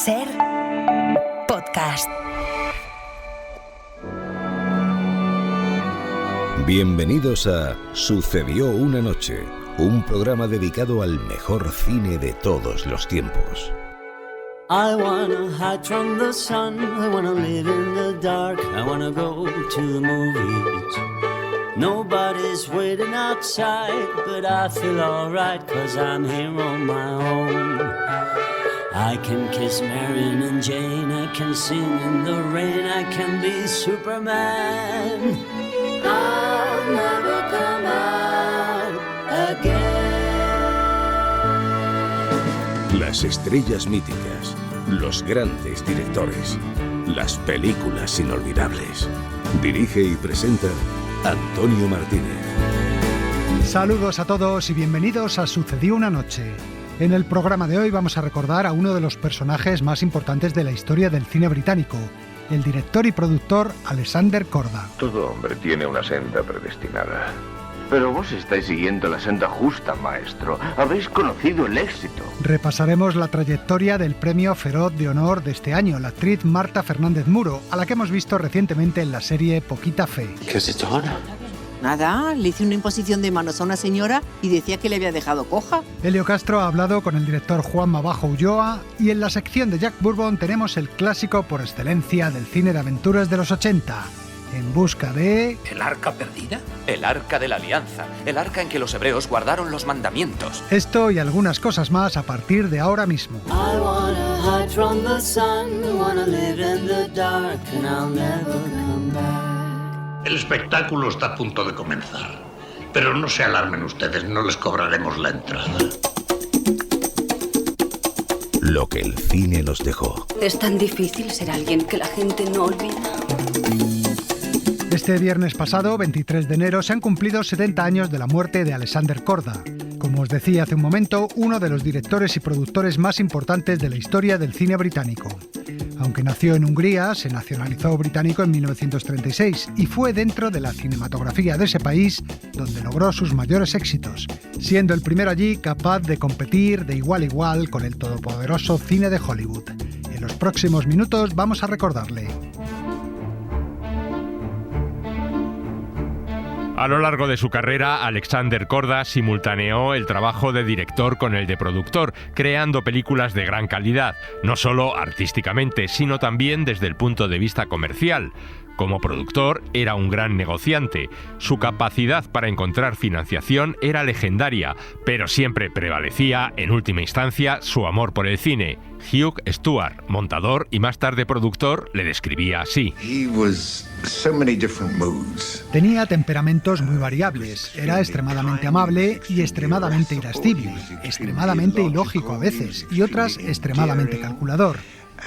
SER Podcast. Bienvenidos a Sucedió una noche, un programa dedicado al mejor cine de todos los tiempos. I wanna hide from the sun, I wanna live in the dark, I wanna go to the movies. Nobody's waiting outside, but I feel alright, 'cause I'm here on my own. I can kiss Marion and Jane, I can sing in the rain, I can be Superman. I'll never come out again. Las estrellas míticas, los grandes directores, las películas inolvidables. Dirige y presenta Antonio Martínez. Saludos a todos y bienvenidos a Sucedió una noche. En el programa de hoy vamos a recordar a uno de los personajes más importantes de la historia del cine británico, el director y productor Alexander Korda. Todo hombre tiene una senda predestinada. Pero vos estáis siguiendo la senda justa, maestro. Habéis conocido el éxito. Repasaremos la trayectoria del premio Feroz de Honor de este año, la actriz Marta Fernández Muro, a la que hemos visto recientemente en la serie Poquita Fe. ¿Qué has hecho ahora? Nada, le hice una imposición de manos a una señora y decía que le había dejado coja. Elio Castro ha hablado con el director Juanma Bajo Ulloa y en la sección de Jack Bourbon tenemos el clásico por excelencia del cine de aventuras de los 80. En busca de... ¿El arca perdida? El arca de la alianza, el arca en que los hebreos guardaron los mandamientos. Esto y algunas cosas más a partir de ahora mismo. I wanna hide from the sun, wanna live in the dark, and I'll never come back. El espectáculo está a punto de comenzar, pero no se alarmen ustedes, no les cobraremos la entrada. Lo que el cine nos dejó. Es tan difícil ser alguien que la gente no olvida. Este viernes pasado, 23 de enero, se han cumplido 70 años de la muerte de Alexander Korda. Como os decía hace un momento, uno de los directores y productores más importantes de la historia del cine británico. Aunque nació en Hungría, se nacionalizó británico en 1936 y fue dentro de la cinematografía de ese país donde logró sus mayores éxitos, siendo el primero allí capaz de competir de igual a igual con el todopoderoso cine de Hollywood. En los próximos minutos vamos a recordarle. A lo largo de su carrera, Alexander Korda simultaneó el trabajo de director con el de productor, creando películas de gran calidad, no solo artísticamente, sino también desde el punto de vista comercial. Como productor, era un gran negociante. Su capacidad para encontrar financiación era legendaria, pero siempre prevalecía, en última instancia, su amor por el cine. Hugh Stuart, montador y más tarde productor, le describía así. Tenía temperamentos muy variables. Era extremadamente amable y extremadamente irascible, extremadamente ilógico a veces y otras extremadamente calculador.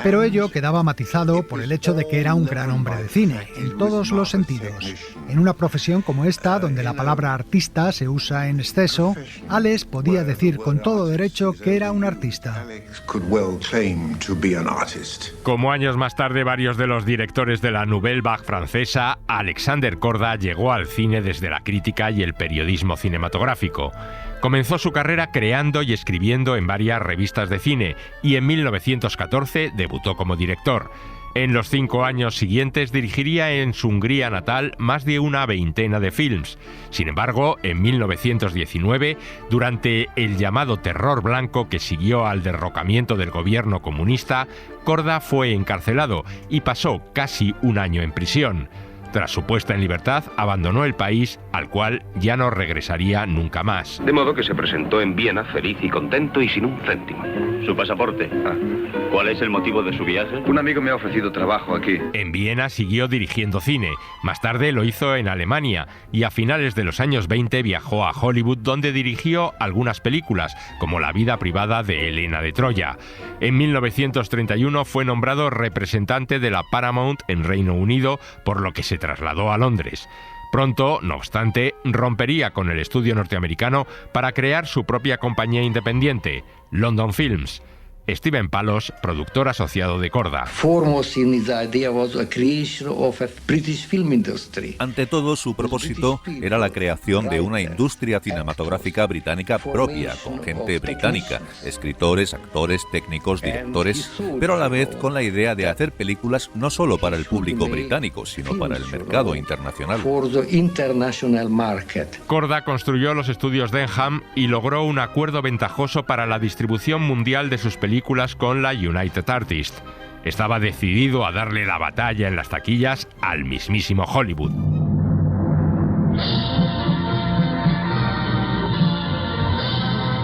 Pero ello quedaba matizado por el hecho de que era un gran hombre de cine, en todos los sentidos. En una profesión como esta, donde la palabra artista se usa en exceso, Alex podía decir con todo derecho que era un artista. Como años más tarde varios de los directores de la Nouvelle Vague francesa, Alexander Korda llegó al cine desde la crítica y el periodismo cinematográfico. Comenzó su carrera creando y escribiendo en varias revistas de cine y en 1914 debutó como director. En los 5 años siguientes dirigiría en su Hungría natal más de una veintena de films. Sin embargo, en 1919, durante el llamado Terror Blanco que siguió al derrocamiento del gobierno comunista, Korda fue encarcelado y pasó casi un año en prisión. Tras su puesta en libertad, abandonó el país, al cual ya no regresaría nunca más. De modo que se presentó en Viena feliz y contento y sin un céntimo. ¿Su pasaporte? ¿Cuál es el motivo de su viaje? Un amigo me ha ofrecido trabajo aquí. En Viena siguió dirigiendo cine. Más tarde lo hizo en Alemania y a finales de los años 20 viajó a Hollywood, donde dirigió algunas películas, como La vida privada de Helena de Troya. En 1931 fue nombrado representante de la Paramount en Reino Unido, por lo que se trasladó a Londres. Pronto, no obstante, rompería con el estudio norteamericano para crear su propia compañía independiente, London Films. Stephen Palos, productor asociado de Korda. Ante todo, su propósito era la creación de una industria cinematográfica británica propia, con gente británica, escritores, actores, técnicos, directores, pero a la vez con la idea de hacer películas no solo para el público británico, sino para el mercado internacional. Korda construyó los estudios Denham y logró un acuerdo ventajoso para la distribución mundial de sus películas con la United Artists. Estaba decidido a darle la batalla en las taquillas al mismísimo Hollywood.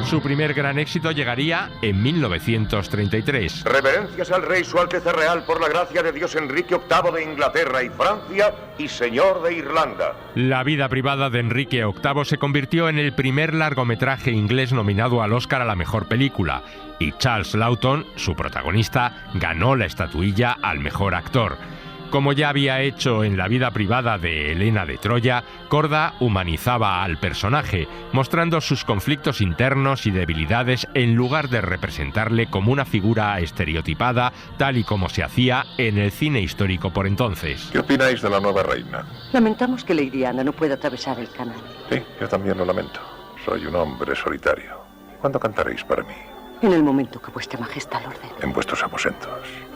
Su primer gran éxito llegaría en 1933. Reverencias al rey Su Alteza Real por la gracia de Dios Enrique VIII de Inglaterra y Francia y señor de Irlanda. La vida privada de Enrique VIII se convirtió en el primer largometraje inglés nominado al Oscar a la mejor película, y Charles Laughton, su protagonista, ganó la estatuilla al mejor actor. Como ya había hecho en la vida privada de Helena de Troya, Korda humanizaba al personaje, mostrando sus conflictos internos y debilidades en lugar de representarle como una figura estereotipada, tal y como se hacía en el cine histórico por entonces. ¿Qué opináis de la nueva reina? Lamentamos que Lady Diana no pueda atravesar el canal. Sí, yo también lo lamento. Soy un hombre solitario. ¿Cuándo cantaréis para mí? En el momento que vuestra majestad lo ordene. En vuestros aposentos.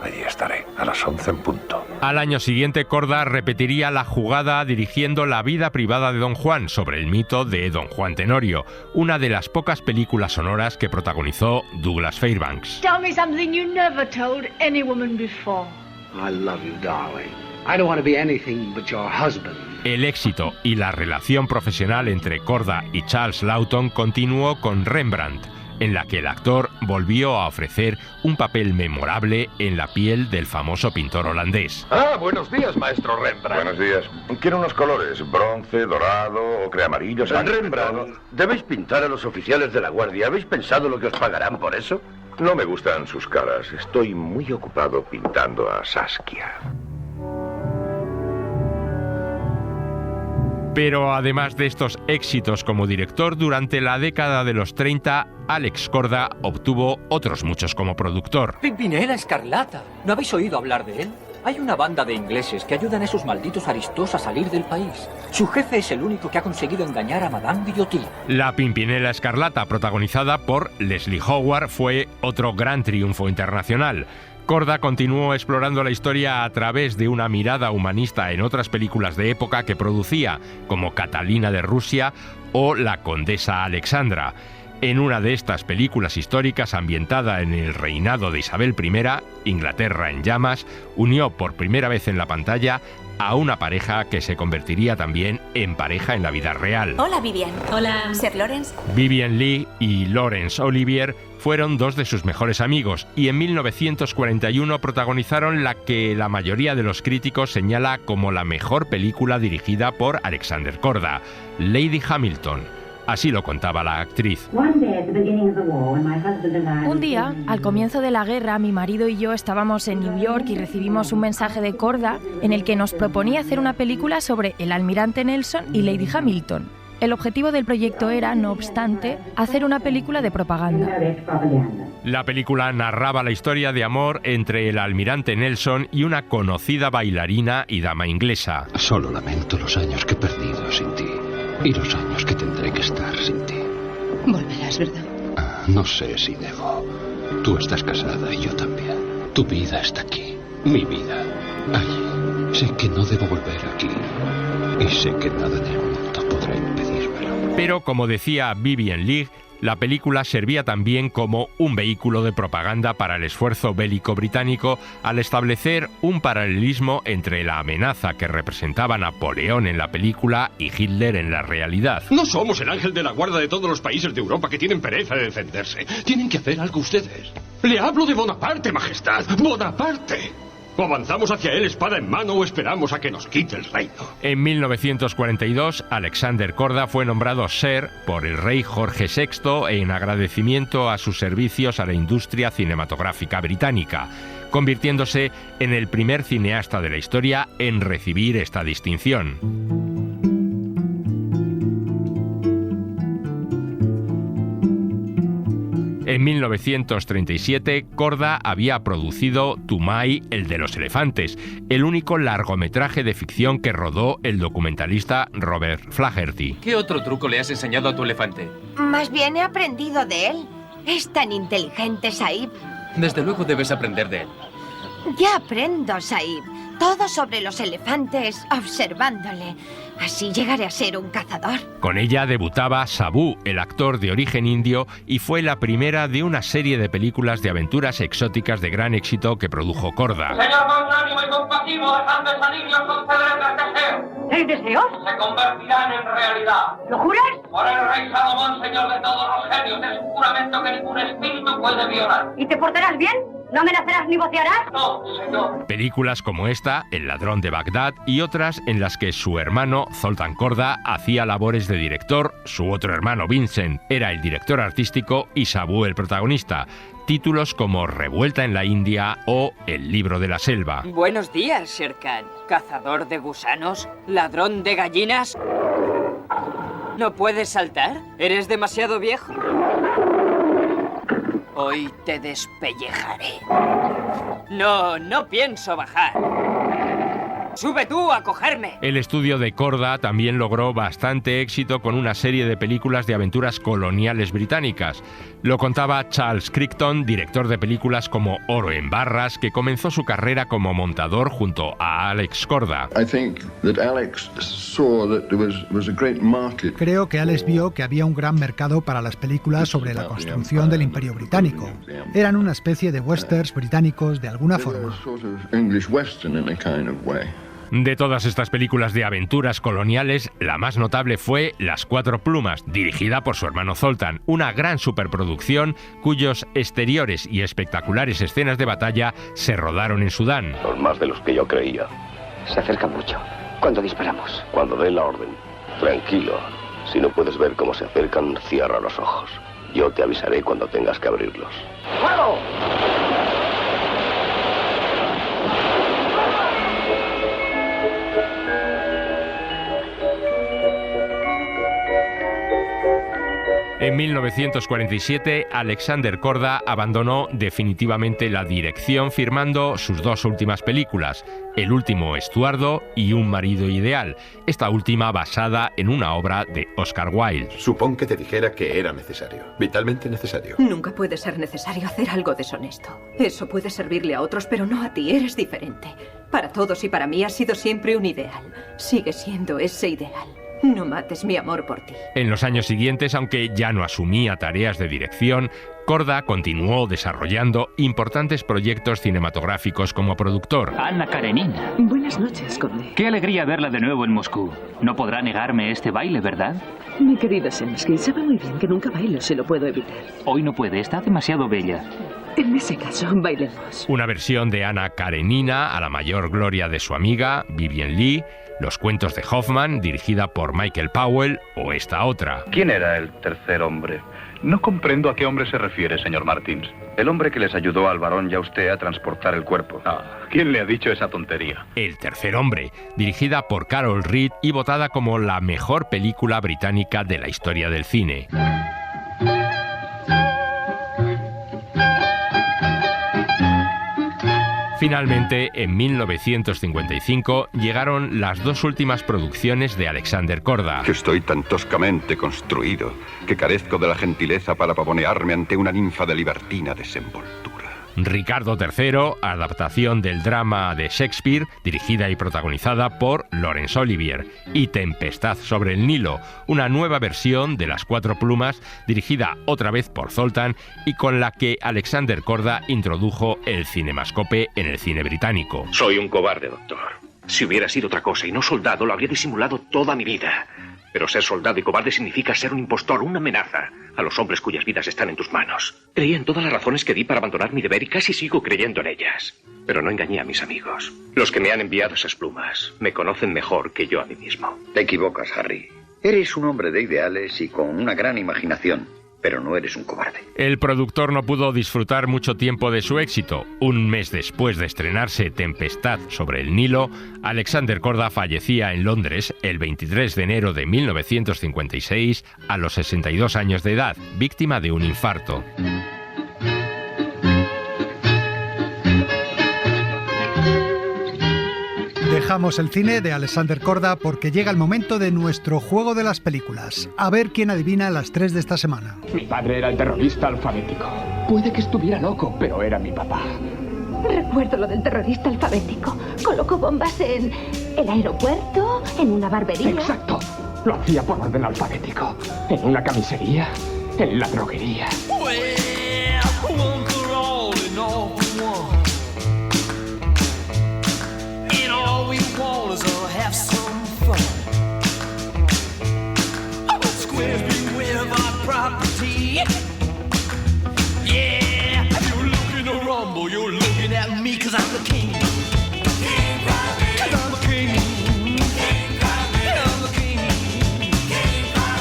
Allí estaré, a las 11 en punto. Al año siguiente, Korda repetiría la jugada dirigiendo La vida privada de Don Juan, sobre el mito de Don Juan Tenorio, una de las pocas películas sonoras que protagonizó Douglas Fairbanks. Tell me something you never told any woman before. I love you, darling. I don't want to be anything but your husband. El éxito y la relación profesional entre Korda y Charles Laughton continuó con Rembrandt, en la que el actor volvió a ofrecer un papel memorable en la piel del famoso pintor holandés. Ah, buenos días, maestro Rembrandt. Buenos días. Quiero unos colores, bronce, dorado, ocre amarillo. Rembrandt, debéis pintar a los oficiales de la guardia. ¿Habéis pensado lo que os pagarán por eso? No me gustan sus caras. Estoy muy ocupado pintando a Saskia. Pero además de estos éxitos como director, durante la década de los 30, Alex Korda obtuvo otros muchos como productor. Pimpinela Escarlata. ¿No habéis oído hablar de él? Hay una banda de ingleses que ayudan a esos malditos aristos a salir del país. Su jefe es el único que ha conseguido engañar a Madame Guillotine. La Pimpinela Escarlata, protagonizada por Leslie Howard, fue otro gran triunfo internacional. Korda continuó explorando la historia a través de una mirada humanista en otras películas de época que producía, como Catalina de Rusia o La Condesa Alexandra. En una de estas películas históricas ambientada en el reinado de Isabel I, Inglaterra en llamas, unió por primera vez en la pantalla a una pareja que se convertiría también en pareja en la vida real. Hola, Vivian. Hola, Sir Lawrence. Vivien Leigh y Laurence Olivier fueron dos de sus mejores amigos y en 1941 protagonizaron la que la mayoría de los críticos señala como la mejor película dirigida por Alexander Korda, Lady Hamilton. Así lo contaba la actriz. Un día, al comienzo de la guerra, mi marido y yo estábamos en New York y recibimos un mensaje de Korda en el que nos proponía hacer una película sobre el almirante Nelson y Lady Hamilton. El objetivo del proyecto era, no obstante, hacer una película de propaganda. La película narraba la historia de amor entre el almirante Nelson y una conocida bailarina y dama inglesa. Solo lamento los años que he perdido sin ti. Y los años que tendré que estar sin ti. Volverás, ¿verdad? No sé si debo. Tú estás casada y yo también. Tu vida está aquí. Mi vida. Allí. Sé que no debo volver aquí. Y sé que nada en el mundo podrá impedírmelo. Pero, como decía Vivien Leigh, la película servía también como un vehículo de propaganda para el esfuerzo bélico británico al establecer un paralelismo entre la amenaza que representaba Napoleón en la película y Hitler en la realidad. No somos el ángel de la guarda de todos los países de Europa que tienen pereza de defenderse. Tienen que hacer algo ustedes. Le hablo de Bonaparte, Majestad. ¡Bonaparte! O avanzamos hacia él espada en mano o esperamos a que nos quite el reino. En 1942, Alexander Korda fue nombrado Sir por el rey Jorge VI en agradecimiento a sus servicios a la industria cinematográfica británica, convirtiéndose en el primer cineasta de la historia en recibir esta distinción. En 1937, Korda había producido Tumai, el de los elefantes, el único largometraje de ficción que rodó el documentalista Robert Flaherty. ¿Qué otro truco le has enseñado a tu elefante? Más bien he aprendido de él. Es tan inteligente, Saib. Desde luego debes aprender de él. Ya aprendo, Saib. Todo sobre los elefantes, observándole. Así llegaré a ser un cazador. Con ella debutaba Sabu, el actor de origen indio, y fue la primera de una serie de películas de aventuras exóticas de gran éxito que produjo Korda. Señor magnánimo y compasivo, dejadme salir y os concederé 3 deseos. ¿6 deseos? Se convertirán en realidad. ¿Lo juras? Por el rey Salomón, señor de todos los genios, es un juramento que ningún espíritu puede violar. ¿Y te portarás bien? ¿No amenazarás ni vocearás? No, señor. Películas como esta, El ladrón de Bagdad, y otras en las que su hermano, Zoltán Korda, hacía labores de director, su otro hermano, Vincent, era el director artístico y Sabu el protagonista. Títulos como Revuelta en la India o El libro de la selva. Buenos días, Shere Khan. ¿Cazador de gusanos? ¿Ladrón de gallinas? ¿No puedes saltar? ¿Eres demasiado viejo? Hoy te despellejaré. No pienso bajar. ¡Sube tú a cogerme! El estudio de Korda también logró bastante éxito con una serie de películas de aventuras coloniales británicas. Lo contaba Charles Crichton, director de películas como Oro en barras, que comenzó su carrera como montador junto a Alex Korda. Creo que Alex vio que había un gran mercado para las películas sobre la construcción del Imperio Británico. Eran una especie de westerns británicos de alguna forma. De todas estas películas de aventuras coloniales, la más notable fue Las Cuatro Plumas, dirigida por su hermano Zoltán, una gran superproducción cuyos exteriores y espectaculares escenas de batalla se rodaron en Sudán. Son más de los que yo creía. Se acerca mucho. ¿Cuándo disparamos? Cuando dé la orden. Tranquilo. Si no puedes ver cómo se acercan, cierra los ojos. Yo te avisaré cuando tengas que abrirlos. ¡Fuego! En 1947, Alexander Korda abandonó definitivamente la dirección, firmando sus 2 últimas películas, El último Estuardo y Un marido ideal, esta última basada en una obra de Oscar Wilde. Supón que te dijera que era necesario, vitalmente necesario. Nunca puede ser necesario hacer algo deshonesto. Eso puede servirle a otros, pero no a ti, eres diferente. Para todos y para mí has sido siempre un ideal. Sigue siendo ese ideal. No mates mi amor por ti. En los años siguientes, aunque ya no asumía tareas de dirección, Korda continuó desarrollando importantes proyectos cinematográficos como productor. Anna Karenina. Buenas noches, conde. Qué alegría verla de nuevo en Moscú. No podrá negarme este baile, ¿verdad? Mi querida Semsky, sabe muy bien que nunca bailo si lo puedo evitar. Hoy no puede, está demasiado bella. En ese caso, bailemos. Una versión de Anna Karenina a la mayor gloria de su amiga, Vivien Leigh, Los cuentos de Hoffman, dirigida por Michael Powell, o esta otra. ¿Quién era el tercer hombre? No comprendo a qué hombre se refiere, señor Martins. El hombre que les ayudó al barón y a usted a transportar el cuerpo. ¿Quién le ha dicho esa tontería? El tercer hombre, dirigida por Carol Reed y votada como la mejor película británica de la historia del cine. Finalmente, en 1955, llegaron las 2 últimas producciones de Alexander Korda. Que estoy tan toscamente construido que carezco de la gentileza para pavonearme ante una ninfa de libertina desenvoltura. Ricardo III, adaptación del drama de Shakespeare, dirigida y protagonizada por Laurence Olivier, y Tempestad sobre el Nilo, una nueva versión de Las Cuatro Plumas, dirigida otra vez por Zoltán y con la que Alexander Korda introdujo el cinemascope en el cine británico. Soy un cobarde, doctor. Si hubiera sido otra cosa y no soldado, lo habría disimulado toda mi vida. Pero ser soldado y cobarde significa ser un impostor, una amenaza a los hombres cuyas vidas están en tus manos. Creí en todas las razones que di para abandonar mi deber y casi sigo creyendo en ellas. Pero no engañé a mis amigos. Los que me han enviado esas plumas me conocen mejor que yo a mí mismo. Te equivocas, Harry. Eres un hombre de ideales y con una gran imaginación, pero no eres un cobarde. El productor no pudo disfrutar mucho tiempo de su éxito. Un mes después de estrenarse Tempestad sobre el Nilo, Alexander Korda fallecía en Londres el 23 de enero de 1956 a los 62 años de edad, víctima de un infarto. Dejamos el cine de Alexander Korda porque llega el momento de nuestro juego de las películas. A ver quién adivina las 3 de esta semana. Mi padre era el terrorista alfabético. Puede que estuviera loco, pero era mi papá. Recuerdo lo del terrorista alfabético. Colocó bombas en el aeropuerto, en una barbería. Exacto. Lo hacía por orden alfabético. En una camisería, en la droguería. You're looking at me 'cause I'm the king. King Cry, 'cause I'm the king. King Cry, I'm the king. King Cry,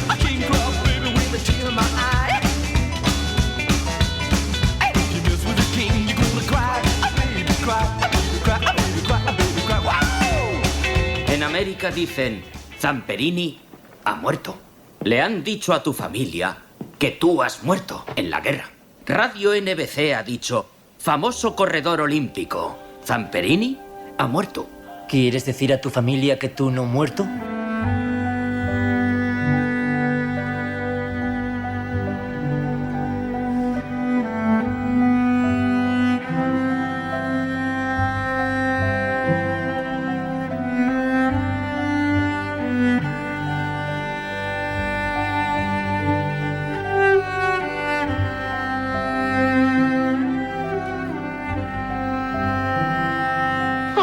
a king cry, baby, with a tear in my eye. Hey, if you mess with the king, you're gonna cry. Baby cry, baby cry, baby cry, baby cry. Wow. En América dicen, Zamperini ha muerto. Le han dicho a tu familia que tú has muerto en la guerra. Radio NBC ha dicho, famoso corredor olímpico, Zamperini ha muerto. ¿Quieres decir a tu familia que tú no has muerto?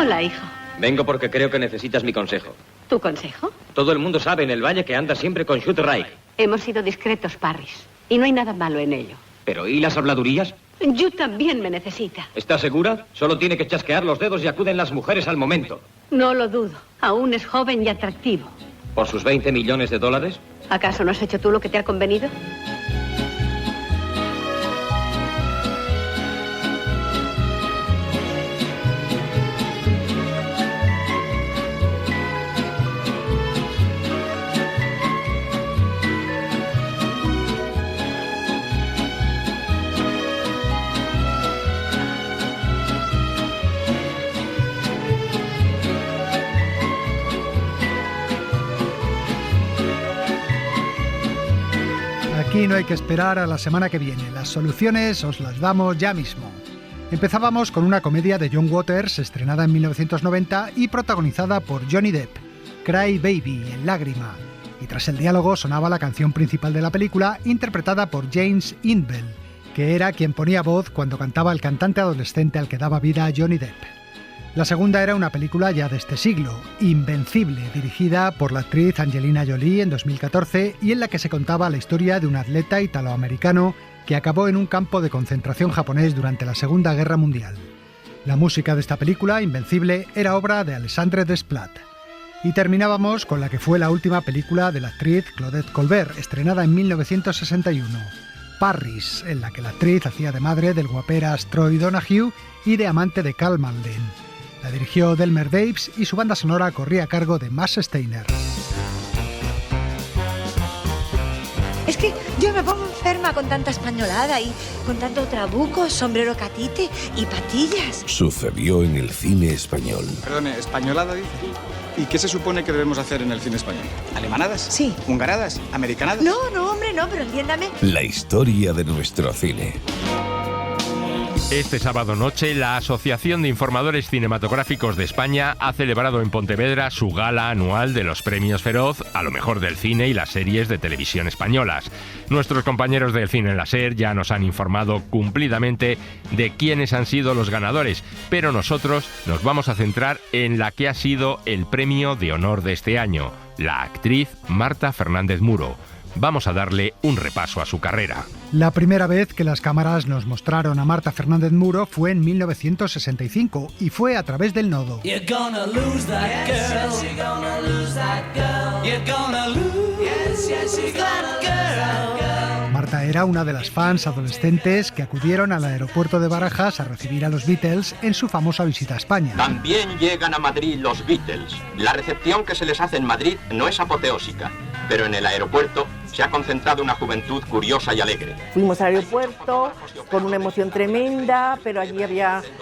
Hola, hijo. Vengo porque creo que necesitas mi consejo. ¿Tu consejo? Todo el mundo sabe en el valle que anda siempre con Shoot Ray. Hemos sido discretos, Parris. Y no hay nada malo en ello. Pero ¿y las habladurías? Yu también me necesita. ¿Estás segura? Solo tiene que chasquear los dedos y acuden las mujeres al momento. No lo dudo. Aún es joven y atractivo. ¿Por sus 20 millones de dólares? ¿Acaso no has hecho tú lo que te ha convenido? Aquí no hay que esperar a la semana que viene. Las soluciones os las damos ya mismo. Empezábamos con una comedia de John Waters, estrenada en 1990 y protagonizada por Johnny Depp, Cry Baby, en lágrima. Y tras el diálogo sonaba la canción principal de la película, interpretada por James Inbell, que era quien ponía voz cuando cantaba el cantante adolescente al que daba vida a Johnny Depp. La segunda era una película ya de este siglo, Invencible, dirigida por la actriz Angelina Jolie en 2014 y en la que se contaba la historia de un atleta italoamericano que acabó en un campo de concentración japonés durante la Segunda Guerra Mundial. La música de esta película, Invencible, era obra de Alexandre Desplat. Y terminábamos con la que fue la última película de la actriz Claudette Colbert, estrenada en 1961, Parris, en la que la actriz hacía de madre del guaperas Troy Donahue y de amante de Karl Malden. La dirigió Delmer Daves y su banda sonora corría a cargo de Max Steiner. Es que yo me pongo enferma con tanta españolada y con tanto trabuco, sombrero catite y patillas. Sucedió en el cine español. Perdone, ¿españolada dice? ¿Y qué se supone que debemos hacer en el cine español? ¿Alemanadas? Sí. ¿Hungaradas? ¿Americanadas? No, hombre, no, pero entiéndame. La historia de nuestro cine. Este sábado noche, la Asociación de Informadores Cinematográficos de España ha celebrado en Pontevedra su gala anual de los premios Feroz a lo mejor del cine y las series de televisión españolas. Nuestros compañeros del Cine en la SER ya nos han informado cumplidamente de quiénes han sido los ganadores, pero nosotros nos vamos a centrar en la que ha sido el premio de honor de este año, la actriz Marta Fernández Muro. Vamos a darle un repaso a su carrera. La primera vez que las cámaras nos mostraron a Marta Fernández Muro fue en 1965 y fue a través del Nodo. Marta era una de las fans adolescentes que acudieron al aeropuerto de Barajas a recibir a los Beatles en su famosa visita a España. También llegan a Madrid los Beatles. La recepción que se les hace en Madrid no es apoteósica, pero en el aeropuerto se ha concentrado una juventud curiosa y alegre. Fuimos al aeropuerto con una emoción tremenda, pero allí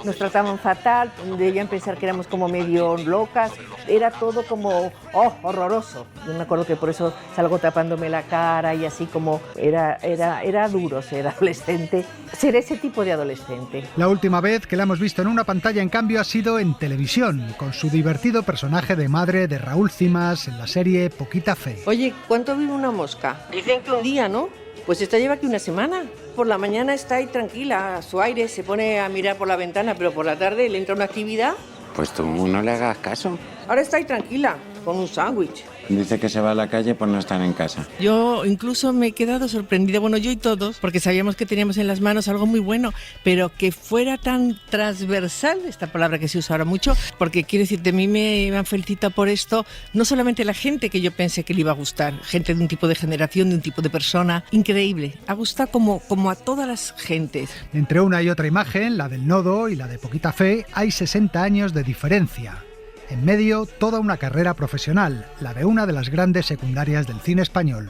nos trataban fatal, debían pensar que éramos como medio locas, era todo como, horroroso. Yo me acuerdo que por eso salgo tapándome la cara y así como era duro ser adolescente, ser ese tipo de adolescente. La última vez que la hemos visto en una pantalla, en cambio, ha sido en televisión, con su divertido personaje de madre de Raúl Cimas en la serie Poquita Fe. Oye, ¿cuánto vive una mosca? Dicen que un día, ¿no? Pues esta lleva aquí una semana. Por la mañana está ahí tranquila, a su aire, se pone a mirar por la ventana, pero por la tarde le entra una actividad. Pues tú no le hagas caso. Ahora está ahí tranquila, con un sándwich. Dice que se va a la calle por no estar en casa. Yo incluso me he quedado sorprendida, bueno, yo y todos, porque sabíamos que teníamos en las manos algo muy bueno, pero que fuera tan transversal, esta palabra que se usa ahora mucho, porque quiero decir, de mí me han felicitado por esto, no solamente la gente que yo pensé que le iba a gustar, gente de un tipo de generación, de un tipo de persona, increíble, ha gustado como a todas las gentes. Entre una y otra imagen, la del Nodo y la de Poquita Fe, hay 60 años de diferencia. En medio, toda una carrera profesional, la de una de las grandes secundarias del cine español.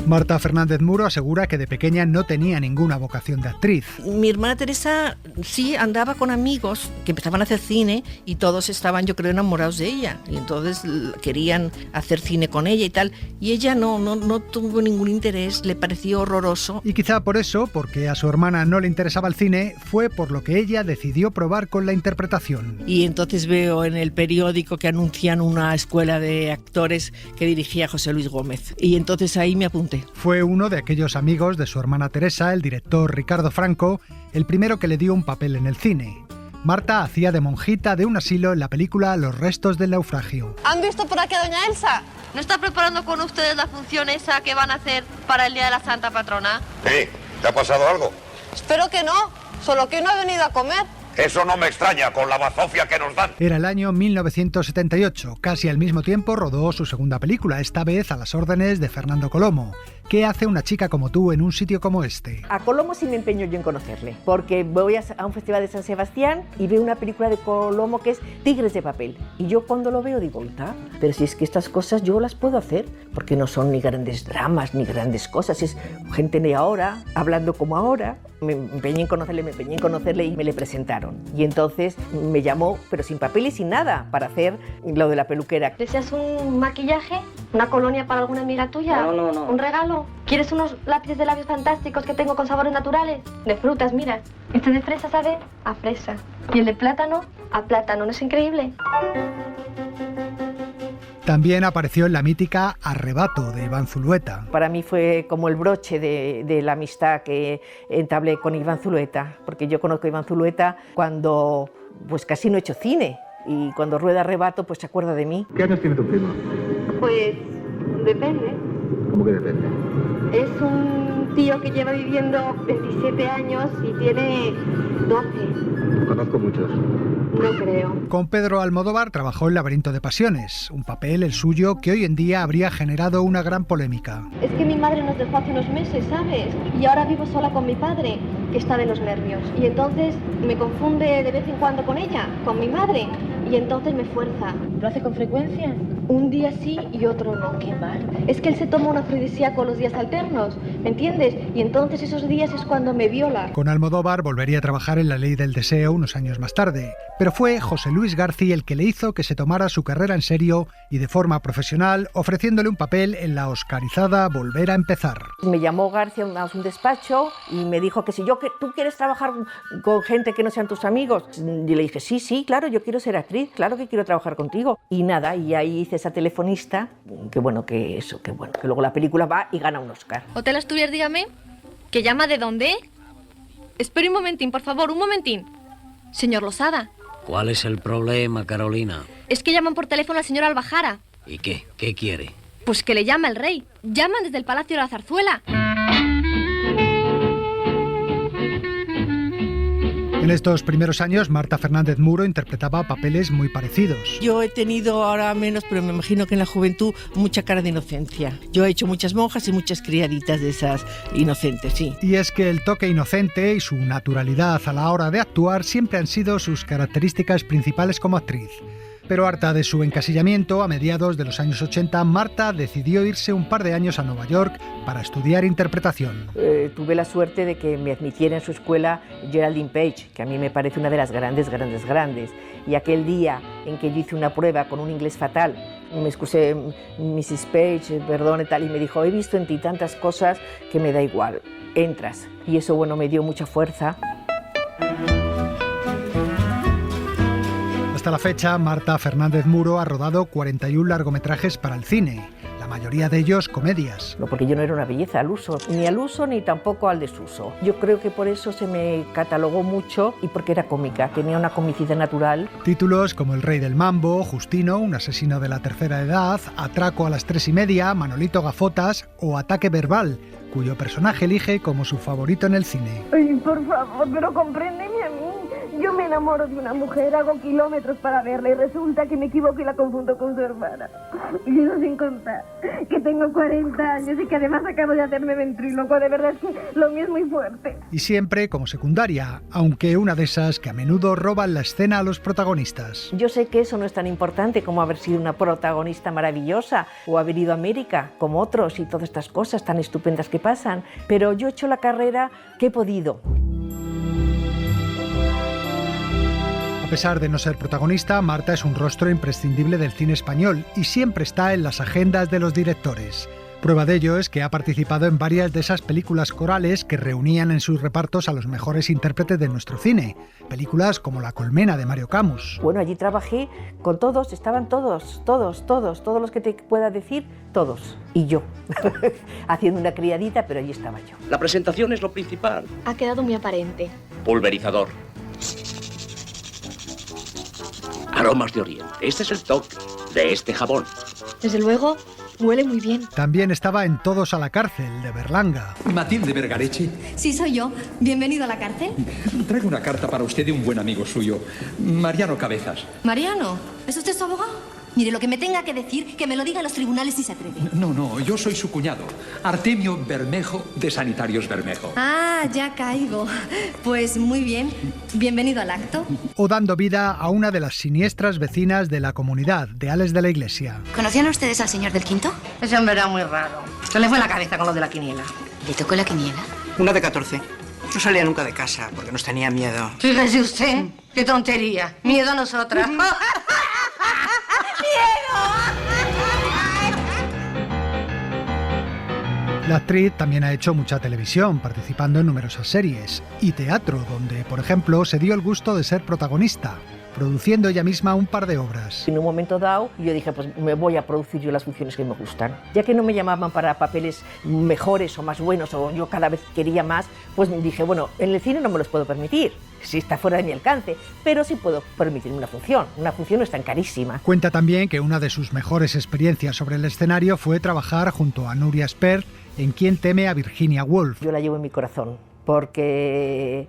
Marta Fernández Muro asegura que de pequeña no tenía ninguna vocación de actriz. Mi hermana Teresa sí andaba con amigos que empezaban a hacer cine y todos estaban, yo creo, enamorados de ella. Y entonces querían hacer cine con ella y tal. Y ella no tuvo ningún interés, le pareció horroroso. Y quizá por eso, porque a su hermana no le interesaba el cine, fue por lo que ella decidió probar con la interpretación. Y entonces veo en el periódico que anuncian una escuela de actores que dirigía José Luis Gómez. Y entonces ahí me apunté. Fue uno de aquellos amigos de su hermana Teresa, el director Ricardo Franco, el primero que le dio un papel en el cine. Marta hacía de monjita de un asilo en la película Los restos del naufragio. ¿Han visto por aquí a doña Elsa? ¿No está preparando con ustedes la función esa que van a hacer para el Día de la Santa Patrona? Sí, ¿te ha pasado algo? Espero que no, solo que no he venido a comer. Eso no me extraña, con la bazofia que nos dan. Era el año 1978. Casi al mismo tiempo rodó su segunda película, esta vez a las órdenes de Fernando Colomo. ¿Qué hace una chica como tú en un sitio como este? A Colomo sí me empeño yo en conocerle, porque voy a un festival de San Sebastián y veo una película de Colomo que es Tigres de papel. Y yo cuando lo veo digo, pero si es que estas cosas yo las puedo hacer, porque no son ni grandes dramas ni grandes cosas, es gente de ahora, hablando como ahora. Me empeñé en conocerle y me le presentaron. Y entonces me llamó, pero sin papel y sin nada, para hacer lo de la peluquera. ¿Deseas un maquillaje? ¿Una colonia para alguna amiga tuya? No. ¿Un regalo? ¿Quieres unos lápices de labios fantásticos que tengo con sabores naturales? De frutas, mira. Este de fresa sabe a fresa. Y el de plátano a plátano. ¿No es increíble? También apareció en la mítica Arrebato de Iván Zulueta. Para mí fue como el broche de la amistad que entablé con Iván Zulueta, porque yo conozco a Iván Zulueta cuando pues casi no he hecho cine y cuando rueda Arrebato pues se acuerda de mí. ¿Qué años tiene tu primo? Pues depende. ¿Cómo que depende? Es un tío que lleva viviendo 27 años y tiene 12. Conozco muchos. No creo. Con Pedro Almodóvar trabajó en Laberinto de Pasiones, un papel, el suyo, que hoy en día habría generado una gran polémica. Es que mi madre nos dejó hace unos meses, ¿sabes? Y ahora vivo sola con mi padre, que está de los nervios. Y entonces me confunde de vez en cuando con ella, con mi madre. Y entonces me fuerza. ¿Lo hace con frecuencia? Un día sí y otro no. Qué mal. Es que él se toma un afrodisíaco los días alternos, ¿me entiendes? Y entonces esos días es cuando me viola. Con Almodóvar volvería a trabajar en La Ley del Deseo unos años más tarde, pero fue José Luis García el que le hizo que se tomara su carrera en serio y de forma profesional, ofreciéndole un papel en la oscarizada Volver a empezar. Me llamó García a un despacho y me dijo que si tú quieres trabajar con gente que no sean tus amigos. Y le dije, sí, claro, yo quiero ser actriz, claro que quiero trabajar contigo. Y nada, y ahí hice esa telefonista, que luego la película va y gana un Oscar. Hotel Asturias, dígame. ¿Que llama de dónde? Espere un momentín, por favor, un momentín. Señor Losada. ¿Cuál es el problema, Carolina? Es que llaman por teléfono a la señora Albajara. ¿Y qué? ¿Qué quiere? Pues que le llama el rey. Llaman desde el Palacio de la Zarzuela. En estos primeros años, Marta Fernández Muro interpretaba papeles muy parecidos. Yo he tenido ahora menos, pero me imagino que en la juventud, mucha cara de inocencia. Yo he hecho muchas monjas y muchas criaditas de esas inocentes, sí. Y es que el toque inocente y su naturalidad a la hora de actuar siempre han sido sus características principales como actriz. Pero harta de su encasillamiento, a mediados de los años 80, Marta decidió irse un par de años a Nueva York para estudiar interpretación. Tuve la suerte de que me admitiera en su escuela Geraldine Page, que a mí me parece una de las grandes. Y aquel día en que yo hice una prueba con un inglés fatal, me excusé, Mrs. Page, perdón y tal, y me dijo, he visto en ti tantas cosas que me da igual, entras. Y eso, bueno, me dio mucha fuerza. Hasta la fecha, Marta Fernández Muro ha rodado 41 largometrajes para el cine, la mayoría de ellos comedias. No, porque yo no era una belleza al uso, ni tampoco al desuso. Yo creo que por eso se me catalogó mucho y porque era cómica, tenía una comicidad natural. Títulos como El Rey del Mambo, Justino, un asesino de la tercera edad, Atraco a las 3:30, Manolito Gafotas o Ataque Verbal, cuyo personaje elige como su favorito en el cine. Ay, por favor, pero compréndeme a mí. Yo me enamoro de una mujer, hago kilómetros para verla y resulta que me equivoco y la confundo con su hermana. Y eso sin contar que tengo 40 años y que además acabo de hacerme ventríloco. De verdad es que lo mío es muy fuerte. Y siempre como secundaria, aunque una de esas que a menudo roban la escena a los protagonistas. Yo sé que eso no es tan importante como haber sido una protagonista maravillosa o haber ido a América, como otros, y todas estas cosas tan estupendas que pasan, pero yo he hecho la carrera que he podido. A pesar de no ser protagonista, Marta es un rostro imprescindible del cine español y siempre está en las agendas de los directores. Prueba de ello es que ha participado en varias de esas películas corales que reunían en sus repartos a los mejores intérpretes de nuestro cine. Películas como La Colmena de Mario Camus. Bueno, allí trabajé con todos, estaban todos los que te pueda decir, todos. Y yo, haciendo una criadita, pero allí estaba yo. La presentación es lo principal. Ha quedado muy aparente. Pulverizador. Aromas de Oriente. Este es el toque de este jabón. Desde luego, huele muy bien. También estaba en Todos a la cárcel, de Berlanga. Matilde Vergareche. Sí, soy yo. Bienvenido a la cárcel. Traigo una carta para usted de un buen amigo suyo, Mariano Cabezas. Mariano, ¿es usted su abogado? Mire, lo que me tenga que decir, que me lo diga en los tribunales si se atreve. No, yo soy su cuñado, Artemio Bermejo, de Sanitarios Bermejo. Ah, ya caigo. Pues muy bien. Bienvenido al acto. O dando vida a una de las siniestras vecinas de la comunidad, de Ales de la Iglesia. ¿Conocían ustedes al señor del Quinto? Ese hombre era muy raro. Se le fue la cabeza con lo de la quiniela. ¿Le tocó la quiniela? Una de 14. No salía nunca de casa porque nos tenía miedo. Fíjese usted, qué tontería. Miedo a nosotras. La actriz también ha hecho mucha televisión, participando en numerosas series, y teatro, donde, por ejemplo, se dio el gusto de ser protagonista, produciendo ella misma un par de obras. En un momento dado, yo dije, pues me voy a producir yo las funciones que me gustan. Ya que no me llamaban para papeles mejores o más buenos, o yo cada vez quería más, pues dije, bueno, en el cine no me los puedo permitir, si está fuera de mi alcance, pero sí puedo permitirme una función no es tan carísima. Cuenta también que una de sus mejores experiencias sobre el escenario fue trabajar junto a Nuria Spert en Quién teme a Virginia Woolf. Yo la llevo en mi corazón, porque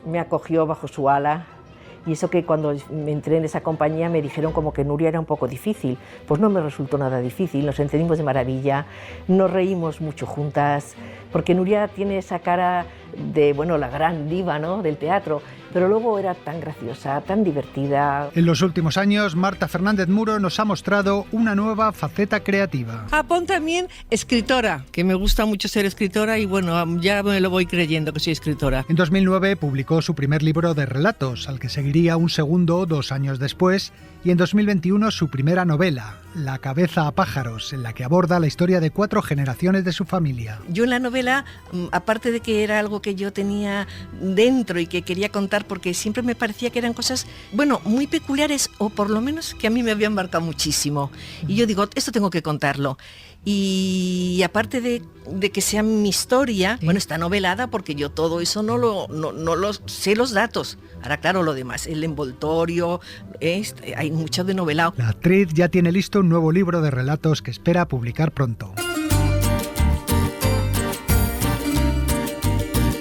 me acogió bajo su ala. Y eso que cuando me entré en esa compañía me dijeron como que Nuria era un poco difícil. Pues no me resultó nada difícil, nos entendimos de maravilla, nos reímos mucho juntas, porque Nuria tiene esa cara de, bueno, la gran diva, ¿no?, del teatro, pero luego era tan graciosa, tan divertida. En los últimos años, Marta Fernández Muro nos ha mostrado una nueva faceta creativa. Pon también escritora, que me gusta mucho ser escritora y bueno, ya me lo voy creyendo que soy escritora. En 2009 publicó su primer libro de relatos, al que seguiría un segundo 2 años después, y en 2021 su primera novela, La cabeza a pájaros, en la que aborda la historia de 4 generaciones de su familia. Yo en la novela, aparte de que era algo que yo tenía dentro y que quería contar, porque siempre me parecía que eran cosas, bueno, muy peculiares, o por lo menos que a mí me habían marcado muchísimo. Y yo digo, esto tengo que contarlo. Y aparte de que sea mi historia, bueno, está novelada porque yo todo eso no lo sé, los datos. Ahora, claro, lo demás, el envoltorio, hay mucho de novelado. La actriz ya tiene listo un nuevo libro de relatos que espera publicar pronto.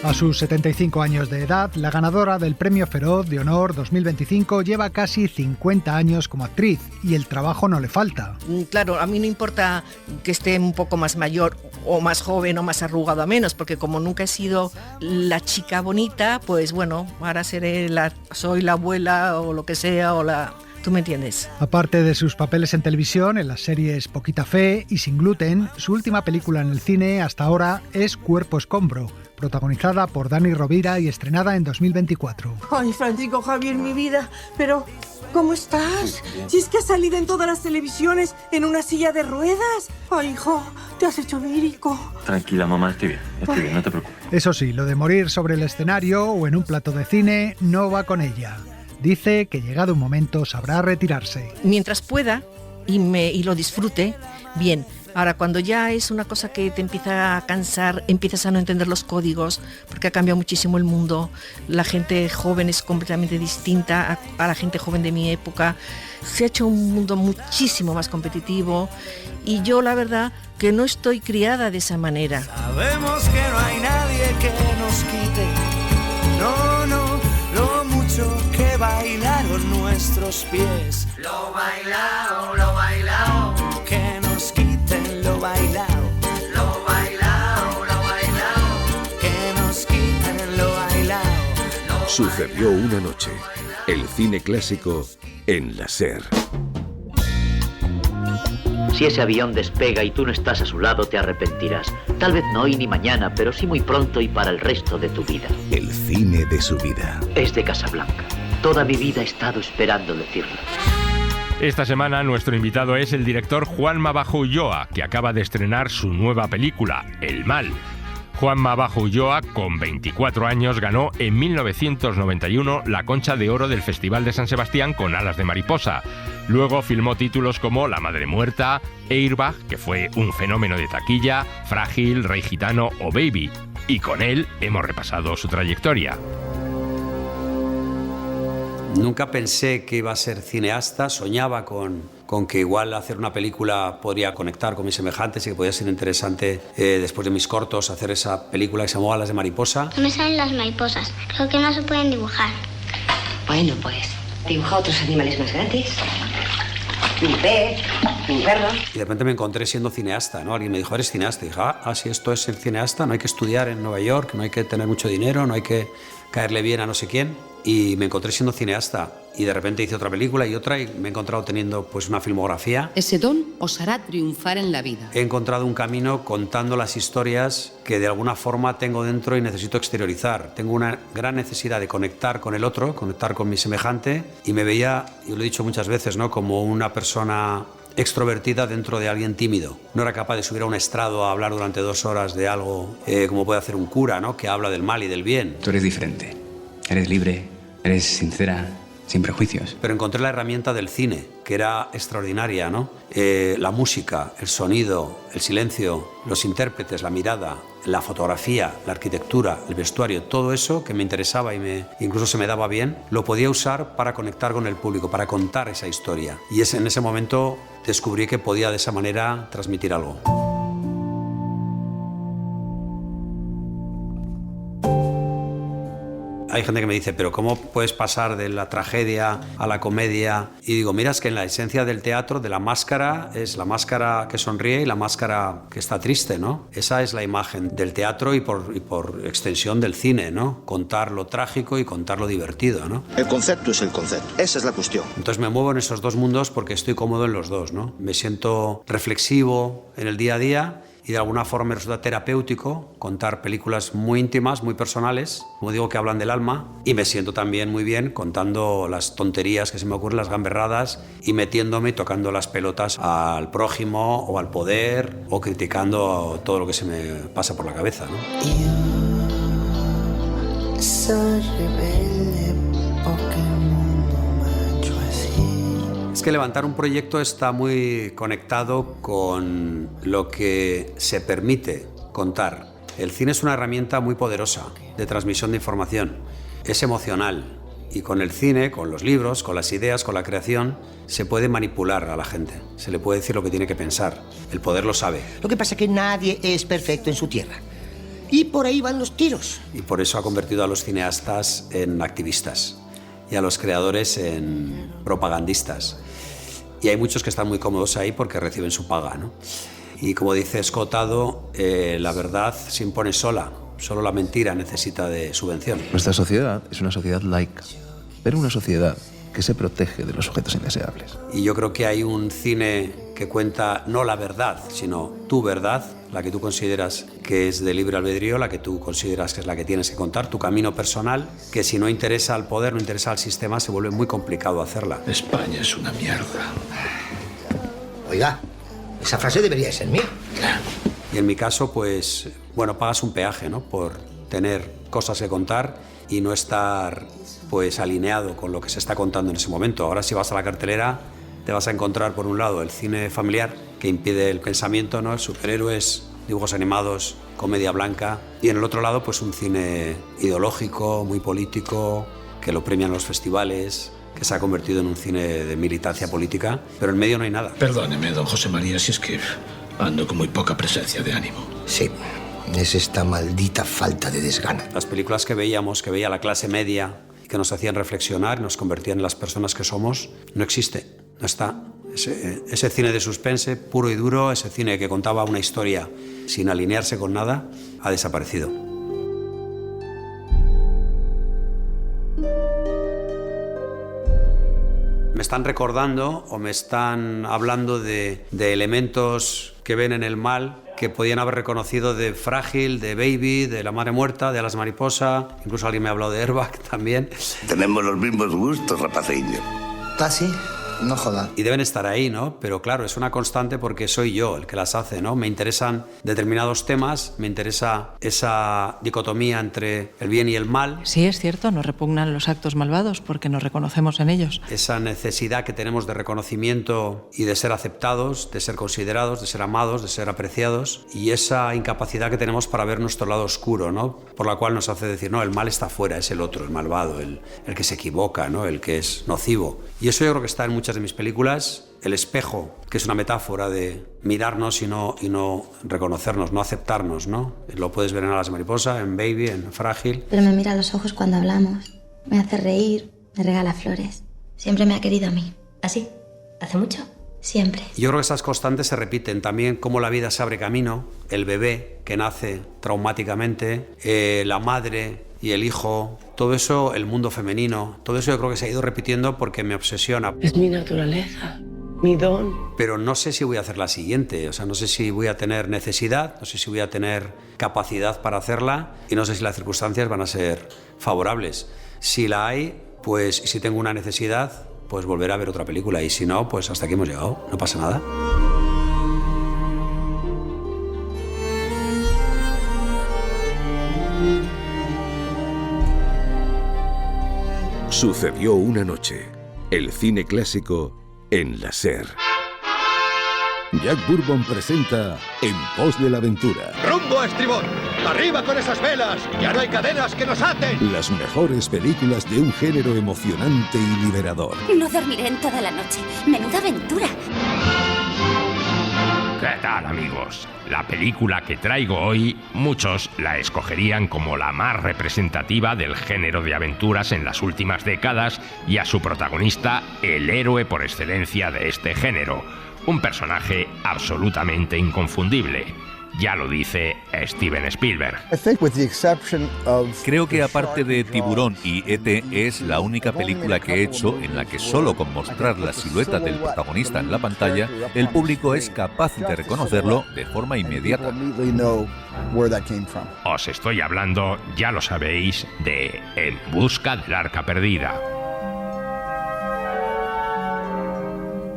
A sus 75 años de edad, la ganadora del Premio Feroz de Honor 2025 lleva casi 50 años como actriz y el trabajo no le falta. Claro, a mí no importa que esté un poco más mayor o más joven o más arrugado a menos, porque como nunca he sido la chica bonita, pues bueno, ahora soy la abuela o lo que sea, o la ¿Tú me entiendes? Aparte de sus papeles en televisión, en las series Poquita Fe y Sin Gluten, su última película en el cine hasta ahora es Cuerpo Escombro, protagonizada por Dani Rovira y estrenada en 2024. Ay, Francisco Javier, mi vida, pero ¿cómo estás? Si es que has salido en todas las televisiones en una silla de ruedas. Ay, hijo, te has hecho lírico. Tranquila, mamá, estoy bien, no te preocupes. Eso sí, lo de morir sobre el escenario o en un plato de cine no va con ella. Dice que llegado un momento sabrá retirarse. Mientras pueda y lo disfrute, bien. Ahora, cuando ya es una cosa que te empieza a cansar, empiezas a no entender los códigos, porque ha cambiado muchísimo el mundo, la gente joven es completamente distinta a la gente joven de mi época, se ha hecho un mundo muchísimo más competitivo y yo la verdad que no estoy criada de esa manera. Sabemos que no hay nadie que nos quite, no, lo mucho que bailaron nuestros pies. Lo bailao, que nos quiten lo bailao. Lo bailao, que nos quiten lo bailao. Sucedió una noche. El cine clásico en la SER. Si ese avión despega y tú no estás a su lado, te arrepentirás. Tal vez no hoy ni mañana, pero sí muy pronto y para el resto de tu vida. El cine de su vida. Es de Casablanca. Toda mi vida he estado esperando decirlo. Esta semana nuestro invitado es el director Juanma Bajo Ulloa, que acaba de estrenar su nueva película, El Mal. Juanma Bajo Ulloa, con 24 años, ganó en 1991 la Concha de Oro del Festival de San Sebastián con Alas de Mariposa. Luego filmó títulos como La Madre Muerta, Airbag, que fue un fenómeno de taquilla, Frágil, Rey Gitano o Baby. Y con él hemos repasado su trayectoria. Nunca pensé que iba a ser cineasta, soñaba con que igual hacer una película podría conectar con mis semejantes y que podía ser interesante después de mis cortos hacer esa película que se llamó Alas de Mariposa. No me salen las mariposas, creo que no se pueden dibujar. Bueno, pues dibuja otros animales más grandes. Un pez, un perro. Y de repente me encontré siendo cineasta, ¿no? Alguien me dijo, ¿eres cineasta? Y dije, si esto es ser cineasta, no hay que estudiar en Nueva York, no hay que tener mucho dinero, no hay que caerle bien a no sé quién. Y me encontré siendo cineasta. Y de repente hice otra película y otra y me he encontrado teniendo pues una filmografía. Ese don os hará triunfar en la vida. He encontrado un camino contando las historias que de alguna forma tengo dentro y necesito exteriorizar. Tengo una gran necesidad de conectar con el otro, conectar con mi semejante, y me veía, y lo he dicho muchas veces, ¿no?, como una persona extrovertida dentro de alguien tímido. No era capaz de subir a un estrado a hablar durante 2 horas de algo como puede hacer un cura, ¿no?, que habla del mal y del bien. Tú eres diferente, eres libre, eres sincera, sin prejuicios. Pero encontré la herramienta del cine, que era extraordinaria, ¿no? La música, el sonido, el silencio, los intérpretes, la mirada, la fotografía, la arquitectura, el vestuario, todo eso que me interesaba y incluso se me daba bien, lo podía usar para conectar con el público, para contar esa historia. Y en ese momento descubrí que podía de esa manera transmitir algo. Hay gente que me dice, pero ¿cómo puedes pasar de la tragedia a la comedia? Y digo, mira, es que en la esencia del teatro, de la máscara, es la máscara que sonríe y la máscara que está triste, ¿no? Esa es la imagen del teatro y por extensión del cine, ¿no? Contar lo trágico y contar lo divertido, ¿no? El concepto es el concepto, esa es la cuestión. Entonces me muevo en esos dos mundos porque estoy cómodo en los dos, ¿no? Me siento reflexivo en el día a día y de alguna forma me resulta terapéutico contar películas muy íntimas, muy personales, como digo, que hablan del alma, y me siento también muy bien contando las tonterías que se me ocurren, las gamberradas, y metiéndome y tocando las pelotas al prójimo o al poder o criticando todo lo que se me pasa por la cabeza, ¿no? Es que levantar un proyecto está muy conectado con lo que se permite contar. El cine es una herramienta muy poderosa de transmisión de información. Es emocional y con el cine, con los libros, con las ideas, con la creación, se puede manipular a la gente. Se le puede decir lo que tiene que pensar. El poder lo sabe. Lo que pasa es que nadie es perfecto en su tierra. Y por ahí van los tiros. Y por eso ha convertido a los cineastas en activistas y a los creadores en propagandistas. Y hay muchos que están muy cómodos ahí porque reciben su paga, ¿no? Y como dice Escotado, la verdad se impone sola. Solo la mentira necesita de subvención. Nuestra sociedad es una sociedad laica, pero una sociedad que se protege de los objetos indeseables. Y yo creo que hay un cine que cuenta no la verdad, sino tu verdad, la que tú consideras que es de libre albedrío, la que tú consideras que es la que tienes que contar, tu camino personal, que si no interesa al poder, no interesa al sistema, se vuelve muy complicado hacerla. España es una mierda. Oiga, esa frase debería ser mía. Y en mi caso, pues, bueno, pagas un peaje, ¿no? Por tener cosas que contar y no estar, pues, alineado con lo que se está contando en ese momento. Ahora, si vas a la cartelera, te vas a encontrar, por un lado, el cine familiar, que impide el pensamiento, ¿no? Superhéroes, dibujos animados, comedia blanca. Y en el otro lado, pues, un cine ideológico, muy político, que lo premian los festivales, que se ha convertido en un cine de militancia política. Pero en medio no hay nada. Perdóneme, don José María, si es que ando con muy poca presencia de ánimo. Sí, es esta maldita falta de desgana. Las películas que veíamos, que veía la clase media, que nos hacían reflexionar, nos convertían en las personas que somos, no existe, no está. Ese cine de suspense, puro y duro, ese cine que contaba una historia sin alinearse con nada, ha desaparecido. Me están recordando o me están hablando de elementos que ven en el mal, que podían haber reconocido de Frágil, de Baby, de La Madre Muerta, de Alas Mariposa, incluso alguien me ha hablado de Airbag también. Tenemos los mismos gustos, rapaceño. ¿Ah, sí? No joda. Y deben estar ahí, ¿no? Pero claro, es una constante porque soy yo el que las hace, ¿no? Me interesan determinados temas, me interesa esa dicotomía entre el bien y el mal. Sí, es cierto, nos repugnan los actos malvados porque nos reconocemos en ellos. Esa necesidad que tenemos de reconocimiento y de ser aceptados, de ser considerados, de ser amados, de ser apreciados, y esa incapacidad que tenemos para ver nuestro lado oscuro, ¿no? Por la cual nos hace decir, no, el mal está fuera, es el otro, el malvado, el que se equivoca, ¿no? El que es nocivo. Y eso yo creo que está en muchas de mis películas. El espejo, que es una metáfora de mirarnos y no reconocernos, no aceptarnos, ¿no? Lo puedes ver en Alas Mariposa, en Baby, en Frágil. Pero me mira a los ojos cuando hablamos, me hace reír, me regala flores. Siempre me ha querido a mí. ¿Así? ¿Hace mucho? Siempre. Yo creo que esas constantes se repiten también, cómo la vida se abre camino, el bebé que nace traumáticamente, la madre y el hijo, todo eso, el mundo femenino, todo eso yo creo que se ha ido repitiendo porque me obsesiona. Es mi naturaleza, mi don. Pero no sé si voy a hacer la siguiente, o sea, no sé si voy a tener necesidad, no sé si voy a tener capacidad para hacerla y no sé si las circunstancias van a ser favorables. Si la hay, pues si tengo una necesidad, pues volver a ver otra película y si no, pues hasta aquí hemos llegado, no pasa nada. Sucedió una noche. El cine clásico en la SER. Jack Bourbon presenta En pos de la aventura. ¡Rumbo a estribor! ¡Arriba con esas velas! ¡Ya no hay cadenas que nos aten! Las mejores películas de un género emocionante y liberador. No dormiré en toda la noche. ¡Menuda aventura! ¿Qué tal, amigos? La película que traigo hoy, muchos la escogerían como la más representativa del género de aventuras en las últimas décadas y a su protagonista, el héroe por excelencia de este género, un personaje absolutamente inconfundible. Ya lo dice Steven Spielberg. Creo que aparte de Tiburón y E.T. es la única película que he hecho en la que solo con mostrar la silueta del protagonista en la pantalla, el público es capaz de reconocerlo de forma inmediata. Os estoy hablando, ya lo sabéis, de En busca del arca perdida.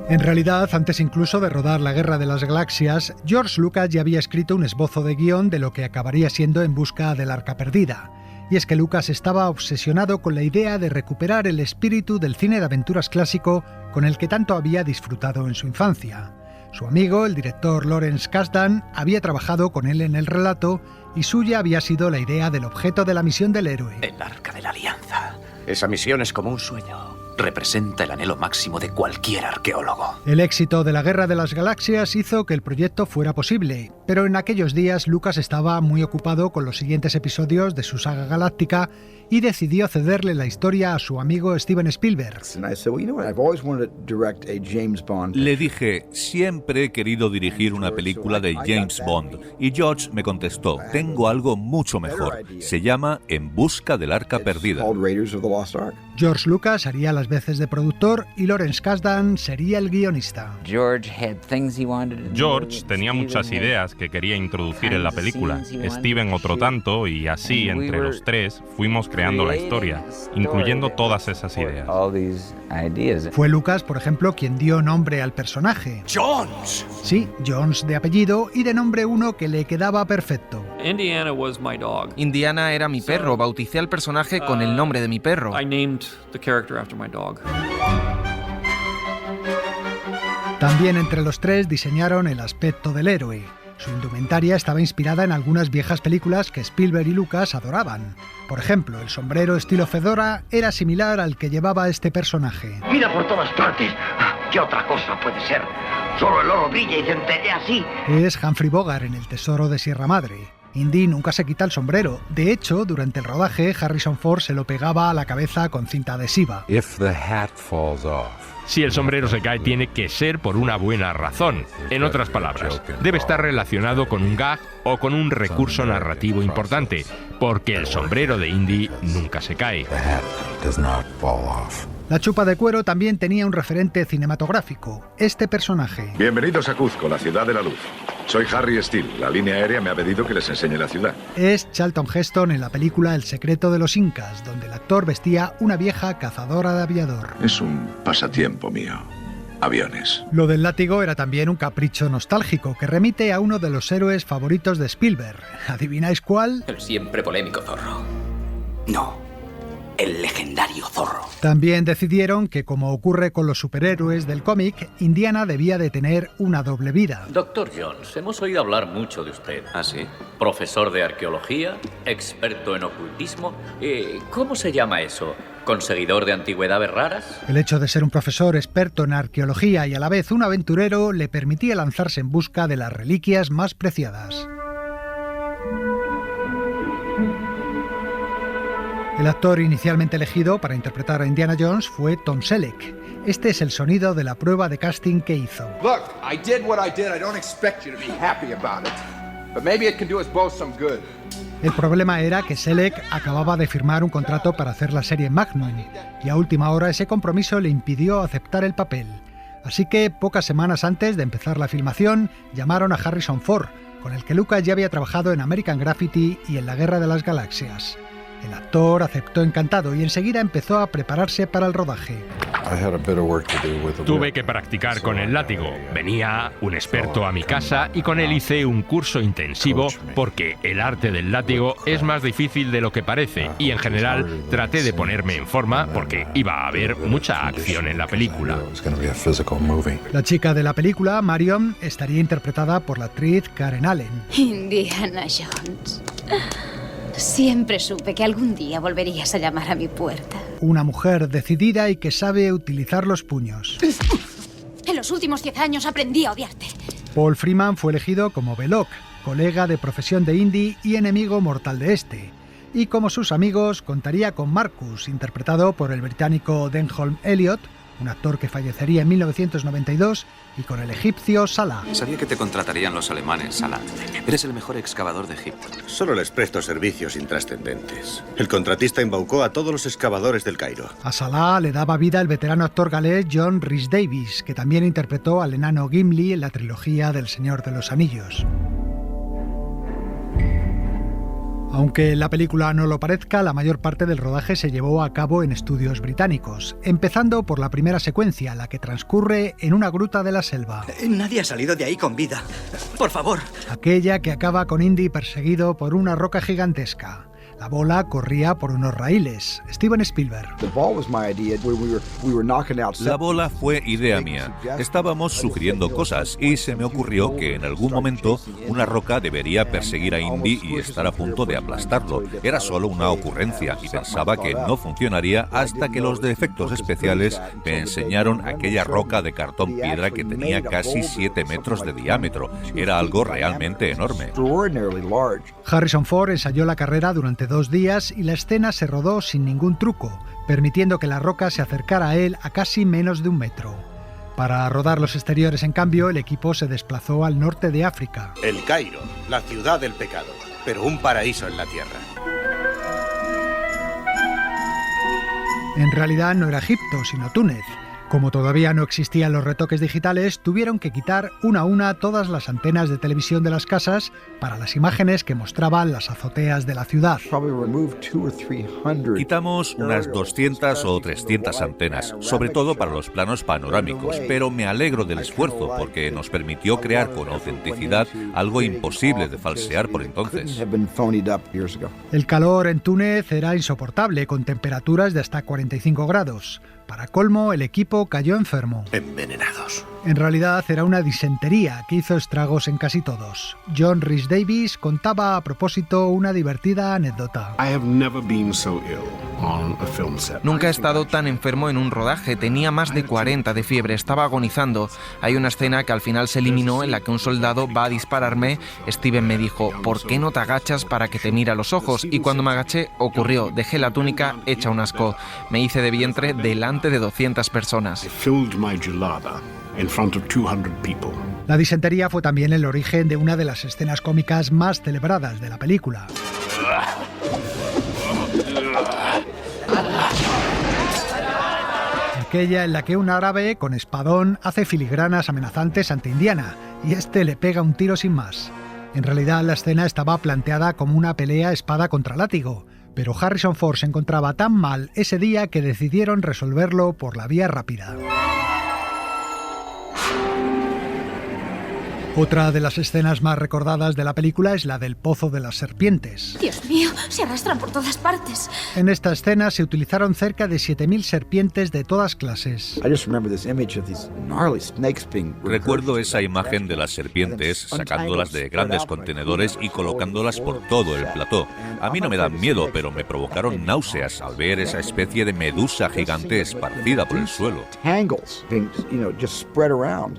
En realidad, antes incluso de rodar La Guerra de las Galaxias, George Lucas ya había escrito un esbozo de guión de lo que acabaría siendo En busca del arca perdida. Y es que Lucas estaba obsesionado con la idea de recuperar el espíritu del cine de aventuras clásico con el que tanto había disfrutado en su infancia. Su amigo, el director Lawrence Kasdan, había trabajado con él en el relato y suya había sido la idea del objeto de la misión del héroe. El Arca de la Alianza. Esa misión es como un sueño. Representa el anhelo máximo de cualquier arqueólogo. El éxito de La Guerra de las Galaxias hizo que el proyecto fuera posible, Pero en aquellos días Lucas estaba muy ocupado con los siguientes episodios de su saga galáctica y decidió cederle la historia a su amigo Steven Spielberg. Le dije, siempre he querido dirigir una película de James Bond, y George me contestó, tengo algo mucho mejor, se llama En busca del arca perdida. George Lucas haría las veces de productor y Lawrence Kasdan sería el guionista. George tenía muchas ideas que quería introducir en la película, Steven otro tanto, y así, entre los tres, fuimos creando la historia, incluyendo todas esas ideas. Fue Lucas, por ejemplo, quien dio nombre al personaje. ¡Jones! Sí, Jones de apellido y de nombre uno que le quedaba perfecto. Indiana era mi perro, bauticé al personaje con el nombre de mi perro. También entre los tres diseñaron el aspecto del héroe. Su indumentaria estaba inspirada en algunas viejas películas que Spielberg y Lucas adoraban. Por ejemplo, el sombrero estilo fedora era similar al que llevaba este personaje. Mira por todas partes. ¿Qué otra cosa puede ser? Solo el oro brilla y centellea así. Es Humphrey Bogart en El tesoro de Sierra Madre. Indy nunca se quita el sombrero. De hecho, durante el rodaje, Harrison Ford se lo pegaba a la cabeza con cinta adhesiva. Si el sombrero se cae, tiene que ser por una buena razón. En otras palabras, debe estar relacionado con un gag o con un recurso narrativo importante, porque el sombrero de Indy nunca se cae. La chupa de cuero también tenía un referente cinematográfico, este personaje. Bienvenidos a Cuzco, la ciudad de la luz. Soy Harry Steele. La línea aérea me ha pedido que les enseñe la ciudad. Es Charlton Heston en la película El secreto de los Incas, donde el actor vestía una vieja cazadora de aviador. Es un pasatiempo mío. Aviones. Lo del látigo era también un capricho nostálgico que remite a uno de los héroes favoritos de Spielberg. ¿Adivináis cuál? El siempre polémico Zorro. No. El legendario Zorro. También decidieron que, como ocurre con los superhéroes del cómic, Indiana debía de tener una doble vida. Dr. Jones, hemos oído hablar mucho de usted. ¿Ah, sí? Profesor de arqueología, experto en ocultismo. ¿Cómo se llama eso? ¿Conseguidor de antigüedades raras? El hecho de ser un profesor experto en arqueología y a la vez un aventurero le permitía lanzarse en busca de las reliquias más preciadas. El actor inicialmente elegido para interpretar a Indiana Jones fue Tom Selleck. Este es el sonido de la prueba de casting que hizo. Look, I did what I did. I don't expect you to be happy about it. But maybe it can do us both some good. El problema era que Selleck acababa de firmar un contrato para hacer la serie Magnum y a última hora ese compromiso le impidió aceptar el papel. Así que pocas semanas antes de empezar la filmación llamaron a Harrison Ford, con el que Lucas ya había trabajado en American Graffiti y en La Guerra de las Galaxias. El actor aceptó encantado y enseguida empezó a prepararse para el rodaje. Tuve que practicar con el látigo. Venía un experto a mi casa y con él hice un curso intensivo porque el arte del látigo es más difícil de lo que parece y en general traté de ponerme en forma porque iba a haber mucha acción en la película. La chica de la película, Marion, estaría interpretada por la actriz Karen Allen. Indiana Jones. Siempre supe que algún día volverías a llamar a mi puerta. Una mujer decidida y que sabe utilizar los puños. En los últimos 10 años aprendí a odiarte. Paul Freeman fue elegido como Belloc, colega de profesión de Indy y enemigo mortal de este. Y como sus amigos, contaría con Marcus, interpretado por el británico Denholm Elliott, un actor que fallecería en 1992, y con el egipcio Salah. Sabía que te contratarían los alemanes, Salah. Eres el mejor excavador de Egipto. Solo les presto servicios intrascendentes. El contratista embaucó a todos los excavadores del Cairo. A Salah le daba vida el veterano actor galés John Rhys-Davies, que también interpretó al enano Gimli en la trilogía del Señor de los Anillos. Aunque la película no lo parezca, la mayor parte del rodaje se llevó a cabo en estudios británicos, empezando por la primera secuencia, la que transcurre en una gruta de la selva. Nadie ha salido de ahí con vida. Por favor. Aquella que acaba con Indy perseguido por una roca gigantesca. La bola corría por unos raíles. Steven Spielberg. La bola fue idea mía. Estábamos sugiriendo cosas y se me ocurrió que en algún momento una roca debería perseguir a Indy y estar a punto de aplastarlo. Era solo una ocurrencia y pensaba que no funcionaría hasta que los de efectos especiales me enseñaron aquella roca de cartón piedra que tenía casi 7 metros de diámetro. Era algo realmente enorme. Harrison Ford ensayó la carrera durante 2 días y la escena se rodó sin ningún truco, permitiendo que la roca se acercara a él a casi menos de 1 metro. Para rodar los exteriores, en cambio, el equipo se desplazó al norte de África. El Cairo, la ciudad del pecado, pero un paraíso en la tierra. En realidad no era Egipto, sino Túnez. Como todavía no existían los retoques digitales, tuvieron que quitar una a una todas las antenas de televisión de las casas para las imágenes que mostraban las azoteas de la ciudad. Quitamos unas 200 o 300 antenas, sobre todo para los planos panorámicos, pero me alegro del esfuerzo porque nos permitió crear con autenticidad algo imposible de falsear por entonces. El calor en Túnez era insoportable, con temperaturas de hasta 45 grados. Para colmo, el equipo cayó enfermo. Envenenados. En realidad era una disentería que hizo estragos en casi todos. John Rhys Davies contaba a propósito una divertida anécdota. Nunca he estado tan enfermo en un rodaje. Tenía más de 40 de fiebre, estaba agonizando. Hay una escena que al final se eliminó en la que un soldado va a dispararme. Steven me dijo, ¿por qué no te agachas para que te mire a los ojos? Y cuando me agaché, ocurrió. Dejé la túnica hecha un asco. Me hice de vientre delante de 200 personas. La disentería fue también el origen de una de las escenas cómicas más celebradas de la película. Aquella en la que un árabe con espadón hace filigranas amenazantes ante Indiana y este le pega un tiro sin más. En realidad la escena estaba planteada como una pelea espada contra látigo, pero Harrison Ford se encontraba tan mal ese día que decidieron resolverlo por la vía rápida. Otra de las escenas más recordadas de la película es la del Pozo de las Serpientes. Dios mío, se arrastran por todas partes. En esta escena se utilizaron cerca de 7.000 serpientes de todas clases. Recuerdo esa imagen de las serpientes sacándolas de grandes contenedores y colocándolas por todo el plató. A mí no me dan miedo, pero me provocaron náuseas al ver esa especie de medusa gigante esparcida por el suelo.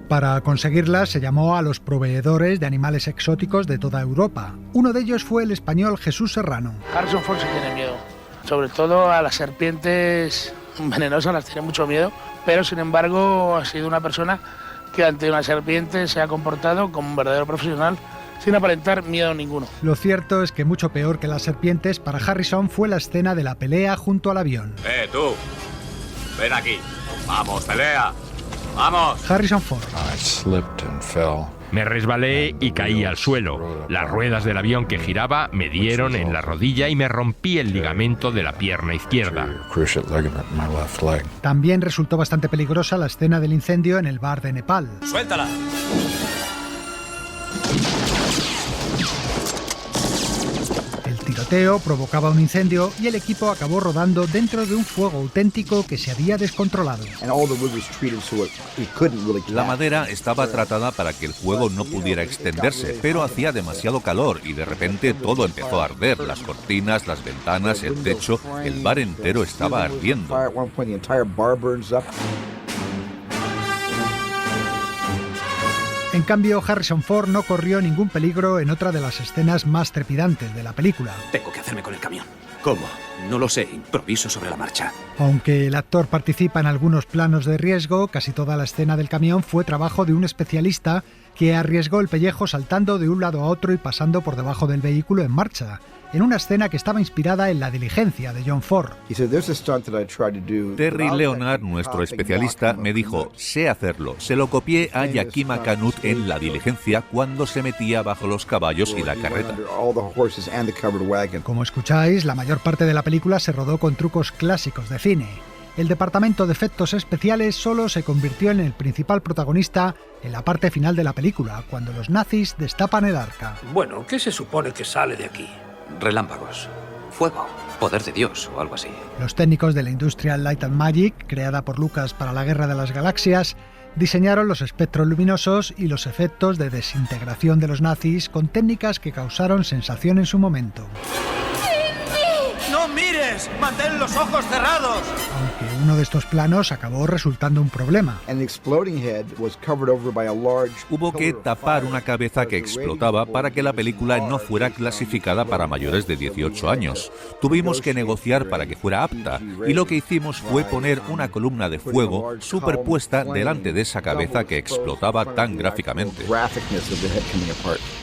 Para conseguirlas se llamó a los proveedores de animales exóticos de toda Europa. Uno de ellos fue el español Jesús Serrano. Harrison Ford se tiene miedo, sobre todo a las serpientes venenosas, las tiene mucho miedo, pero sin embargo ha sido una persona que ante una serpiente se ha comportado como un verdadero profesional sin aparentar miedo ninguno. Lo cierto es que mucho peor que las serpientes para Harrison fue la escena de la pelea junto al avión. Tú! ¡Ven aquí! ¡Vamos, pelea! ¡Vamos! Harrison Ford. Me resbalé y caí al suelo. Las ruedas del avión que giraba me dieron en la rodilla y me rompí el ligamento de la pierna izquierda. También resultó bastante peligrosa la escena del incendio en el bar de Nepal. ¡Suéltala! El tiroteo provocaba un incendio y el equipo acabó rodando dentro de un fuego auténtico que se había descontrolado. La madera estaba tratada para que el fuego no pudiera extenderse, pero hacía demasiado calor y de repente todo empezó a arder. Las cortinas, las ventanas, el techo, el bar entero estaba ardiendo. En cambio, Harrison Ford no corrió ningún peligro en otra de las escenas más trepidantes de la película. Tengo que hacerme con el camión. ¿Cómo? No lo sé, improviso sobre la marcha. Aunque el actor participa en algunos planos de riesgo, casi toda la escena del camión fue trabajo de un especialista que arriesgó el pellejo saltando de un lado a otro y pasando por debajo del vehículo en marcha, en una escena que estaba inspirada en La Diligencia de John Ford. Terry Leonard, nuestro especialista, me dijo, sé hacerlo. Se lo copié a Yakima Canut en La Diligencia cuando se metía bajo los caballos y la carreta. Como escucháis, la mayor parte de la película se rodó con trucos clásicos de cine. El departamento de efectos especiales solo se convirtió en el principal protagonista en la parte final de la película, cuando los nazis destapan el arca. Bueno, ¿qué se supone que sale de aquí? Relámpagos. fuego, poder de Dios o algo así. Los técnicos de la Industrial Light and Magic, creada por Lucas para la Guerra de las Galaxias, diseñaron los espectros luminosos y los efectos de desintegración de los nazis con técnicas que causaron sensación en su momento. ¡No mires! ¡Mantén los ojos cerrados! Aunque uno de estos planos acabó resultando un problema. Hubo que tapar una cabeza que explotaba para que la película no fuera clasificada para mayores de 18 años. Tuvimos que negociar para que fuera apta, y lo que hicimos fue poner una columna de fuego superpuesta delante de esa cabeza que explotaba tan gráficamente.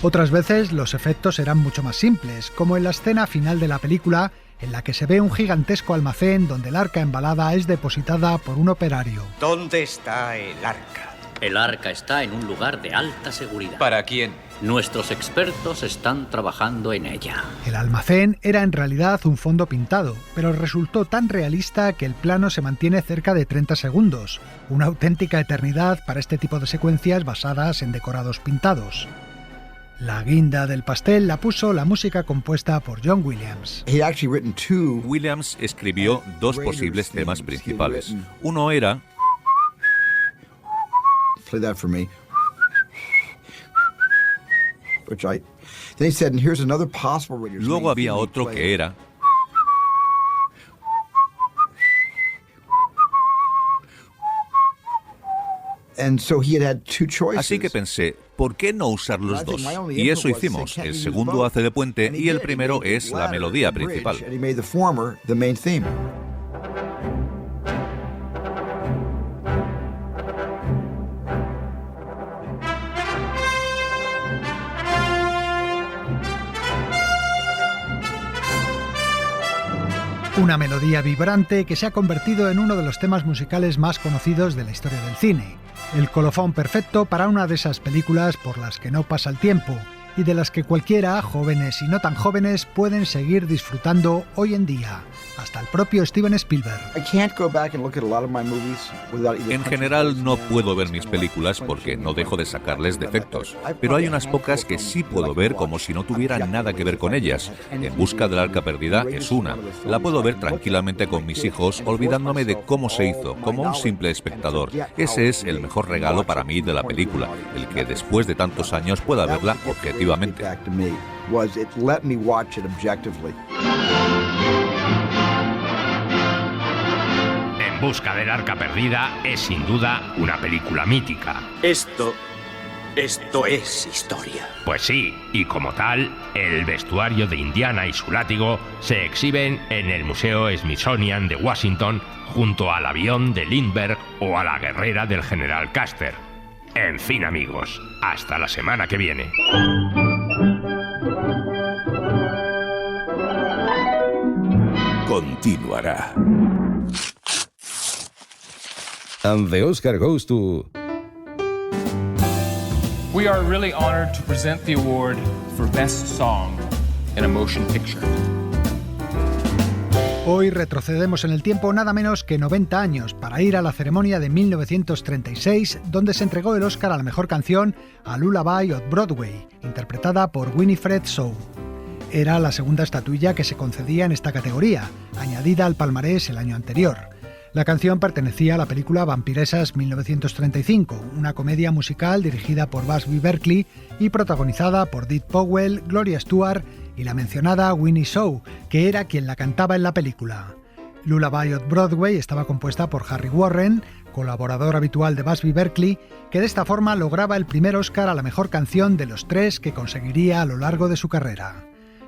Otras veces los efectos eran mucho más simples, como en la escena final de la película, en la que se ve un gigantesco almacén donde el arca embalada es depositada por un operario. ¿Dónde está el arca? El arca está en un lugar de alta seguridad. ¿Para quién? Nuestros expertos están trabajando en ella. El almacén era en realidad un fondo pintado, pero resultó tan realista que el plano se mantiene cerca de 30 segundos, una auténtica eternidad para este tipo de secuencias basadas en decorados pintados. La guinda del pastel la puso la música compuesta por John Williams. Williams escribió dos posibles temas principales. Uno era... Luego había otro que era... Así que pensé, ¿por qué no usar los dos? Y eso hicimos. El segundo hace de puente y el primero es la melodía principal. Una melodía vibrante que se ha convertido en uno de los temas musicales más conocidos de la historia del cine. El colofón perfecto para una de esas películas por las que no pasa el tiempo y de las que cualquiera, jóvenes y no tan jóvenes, pueden seguir disfrutando hoy en día. Hasta el propio Steven Spielberg. En general no puedo ver mis películas porque no dejo de sacarles defectos, pero hay unas pocas que sí puedo ver como si no tuvieran nada que ver con ellas. En busca del arca perdida es una. La puedo ver tranquilamente con mis hijos, olvidándome de cómo se hizo, como un simple espectador. Ese es el mejor regalo para mí de la película, el que después de tantos años pueda verla objetivamente. En busca del arca perdida es sin duda una película mítica. Esto es historia. Pues sí, y como tal, el vestuario de Indiana y su látigo se exhiben en el Museo Smithsonian de Washington junto al avión de Lindbergh o a la guerrera del general Custer. En fin, amigos, hasta la semana que viene. Continuará. And the Oscar goes to... We are really honored to present the award for Best Song in a Motion Picture. Hoy retrocedemos en el tiempo nada menos que 90 años para ir a la ceremonia de 1936, donde se entregó el Oscar a la mejor canción a Lullaby of Broadway, interpretada por Winifred Shaw. Era la segunda estatuilla que se concedía en esta categoría, añadida al palmarés el año anterior. La canción pertenecía a la película Vampiresas 1935, una comedia musical dirigida por Busby Berkeley y protagonizada por Dee Powell, Gloria Stuart y la mencionada Winnie Shaw, que era quien la cantaba en la película. Lullaby of Broadway estaba compuesta por Harry Warren, colaborador habitual de Busby Berkeley, que de esta forma lograba el primer Oscar a la mejor canción de los 3 que conseguiría a lo largo de su carrera.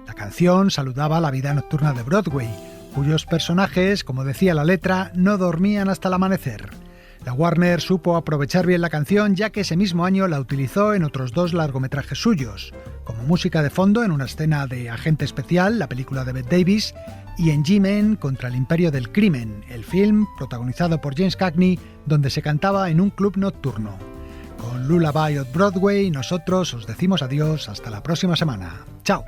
La canción saludaba la vida nocturna de Broadway, cuyos personajes, como decía la letra, no dormían hasta el amanecer. La Warner supo aprovechar bien la canción, ya que ese mismo año la utilizó en otros 2 largometrajes suyos, como música de fondo en una escena de Agente Especial, la película de Bette Davis, y en G-Men contra el Imperio del Crimen, el film protagonizado por James Cagney, donde se cantaba en un club nocturno. Con Lullaby of Broadway, nosotros os decimos adiós hasta la próxima semana. ¡Chao!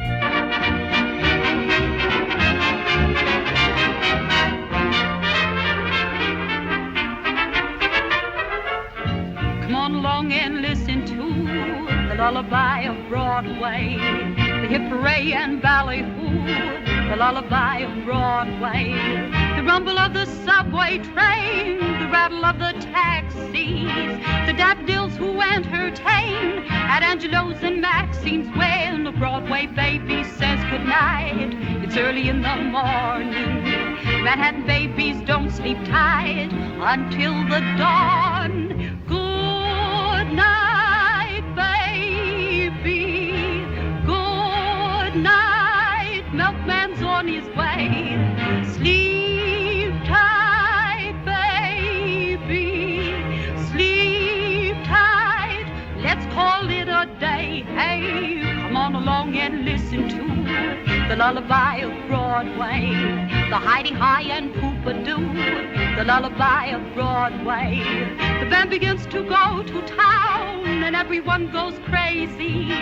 Along and listen to the lullaby of Broadway, the hip hooray and ballyhoo. the lullaby of Broadway, the rumble of the subway train, the rattle of the taxis, the daffodils who entertain at Angelo's and Maxine's when the Broadway baby says goodnight. It's early in the morning. Manhattan babies don't sleep tight until the dawn. Good night, baby. Good night. Milkman's on his way. Sleep tight, baby. Sleep tight. Let's call it a day. Hey, come on along and listen to the lullaby of Broadway, the Heidi-Hi and Poopa-Doo, the lullaby of Broadway. The band begins to go to town and everyone goes crazy.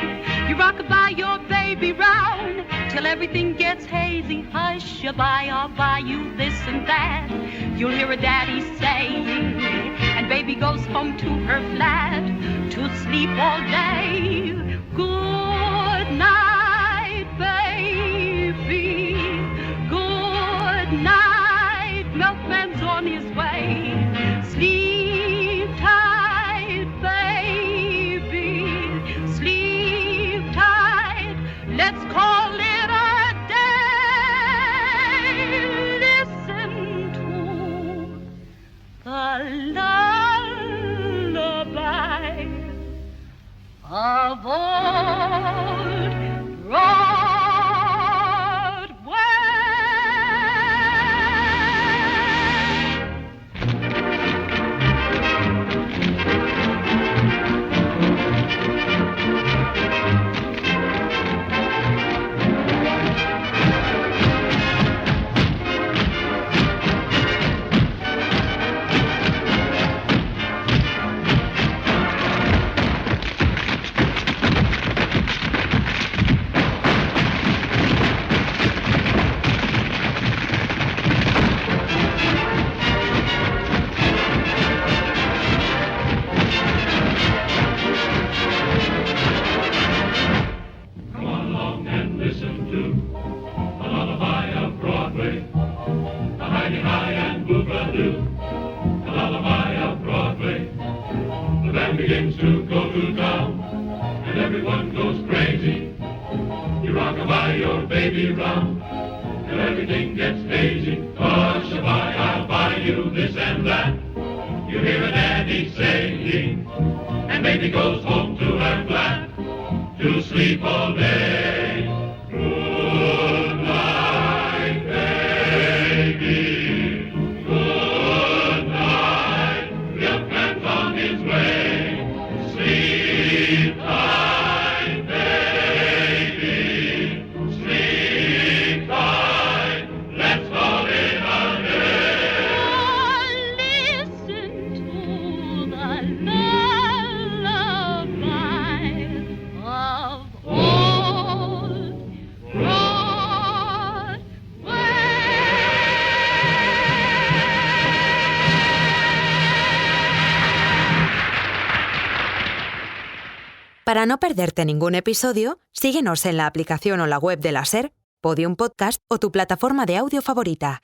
You rock-a-bye your baby round till everything gets hazy. Hush-a-bye, I'll buy you this and that, you'll hear a daddy saying, and baby goes home to her flat to sleep all day. Good night, baby. Good night. Milkman's on his way. Sleep tight, baby. Sleep tight. Let's call it a day. Listen to the lullaby of old Broadway. Begins to go to town, and everyone goes crazy. You rock-a-bye your baby round, and everything gets hazy. Hush-a-bye, I'll buy you this and that. You hear a daddy saying, and baby goes home to her flat to sleep all day. Good night, baby. Good night. Milkman's on his way. Sleep tight, baby. Sleep tight. Let's call it a day. Oh, listen to the lullaby of old Broadway. Para no perderte ningún episodio, síguenos en la aplicación o la web de la SER, Podium Podcast o tu plataforma de audio favorita.